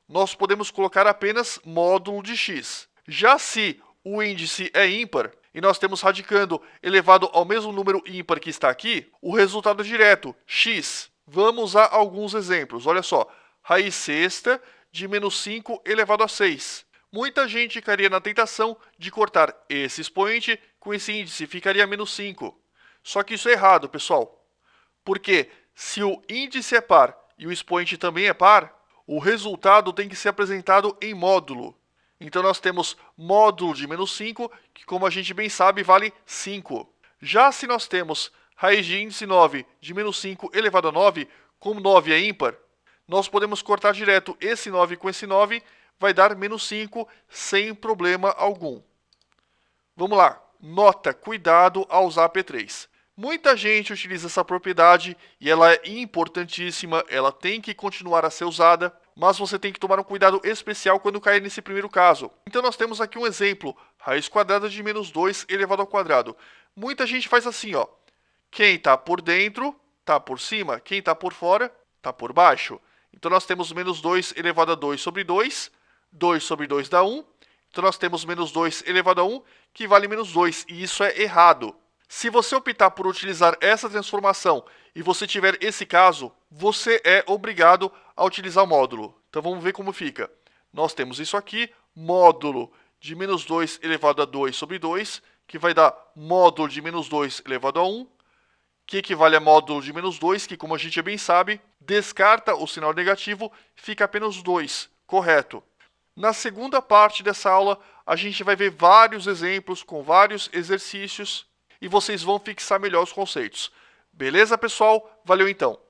nós podemos colocar apenas módulo de x. Já se o índice é ímpar e nós temos radicando elevado ao mesmo número ímpar que está aqui, o resultado é direto, x. Vamos usar alguns exemplos. Olha só, raiz sexta de menos 5 elevado a 6. Muita gente cairia na tentação de cortar esse expoente com esse índice, ficaria menos 5. Só que isso é errado, pessoal. Porque se o índice é par e o expoente também é par, o resultado tem que ser apresentado em módulo. Então nós temos módulo de menos 5, que como a gente bem sabe, vale 5. Já se nós temos raiz de índice 9 de menos 5 elevado a 9, como 9 é ímpar, nós podemos cortar direto esse 9 com esse 9, vai dar menos 5 sem problema algum. Vamos lá, nota, cuidado ao usar P3. Muita gente utiliza essa propriedade e ela é importantíssima, ela tem que continuar a ser usada, mas você tem que tomar um cuidado especial quando cair nesse primeiro caso. Então nós temos aqui um exemplo, raiz quadrada de menos 2 elevado ao quadrado. Muita gente faz assim, ó. Quem está por dentro está por cima, quem está por fora está por baixo. Então nós temos menos 2 elevado a 2 sobre 2, 2 sobre 2 dá 1. Então nós temos menos 2 elevado a 1, que vale menos 2, e isso é errado. Se você optar por utilizar essa transformação e você tiver esse caso, você é obrigado a utilizar o módulo. Então vamos ver como fica. Nós temos isso aqui, módulo de menos 2 elevado a 2 sobre 2, que vai dar módulo de menos 2 elevado a 1, que equivale a módulo de menos 2, que como a gente bem sabe, descarta o sinal negativo, fica apenas 2, correto. Na segunda parte dessa aula, a gente vai ver vários exemplos com vários exercícios e vocês vão fixar melhor os conceitos. Beleza, pessoal? Valeu então!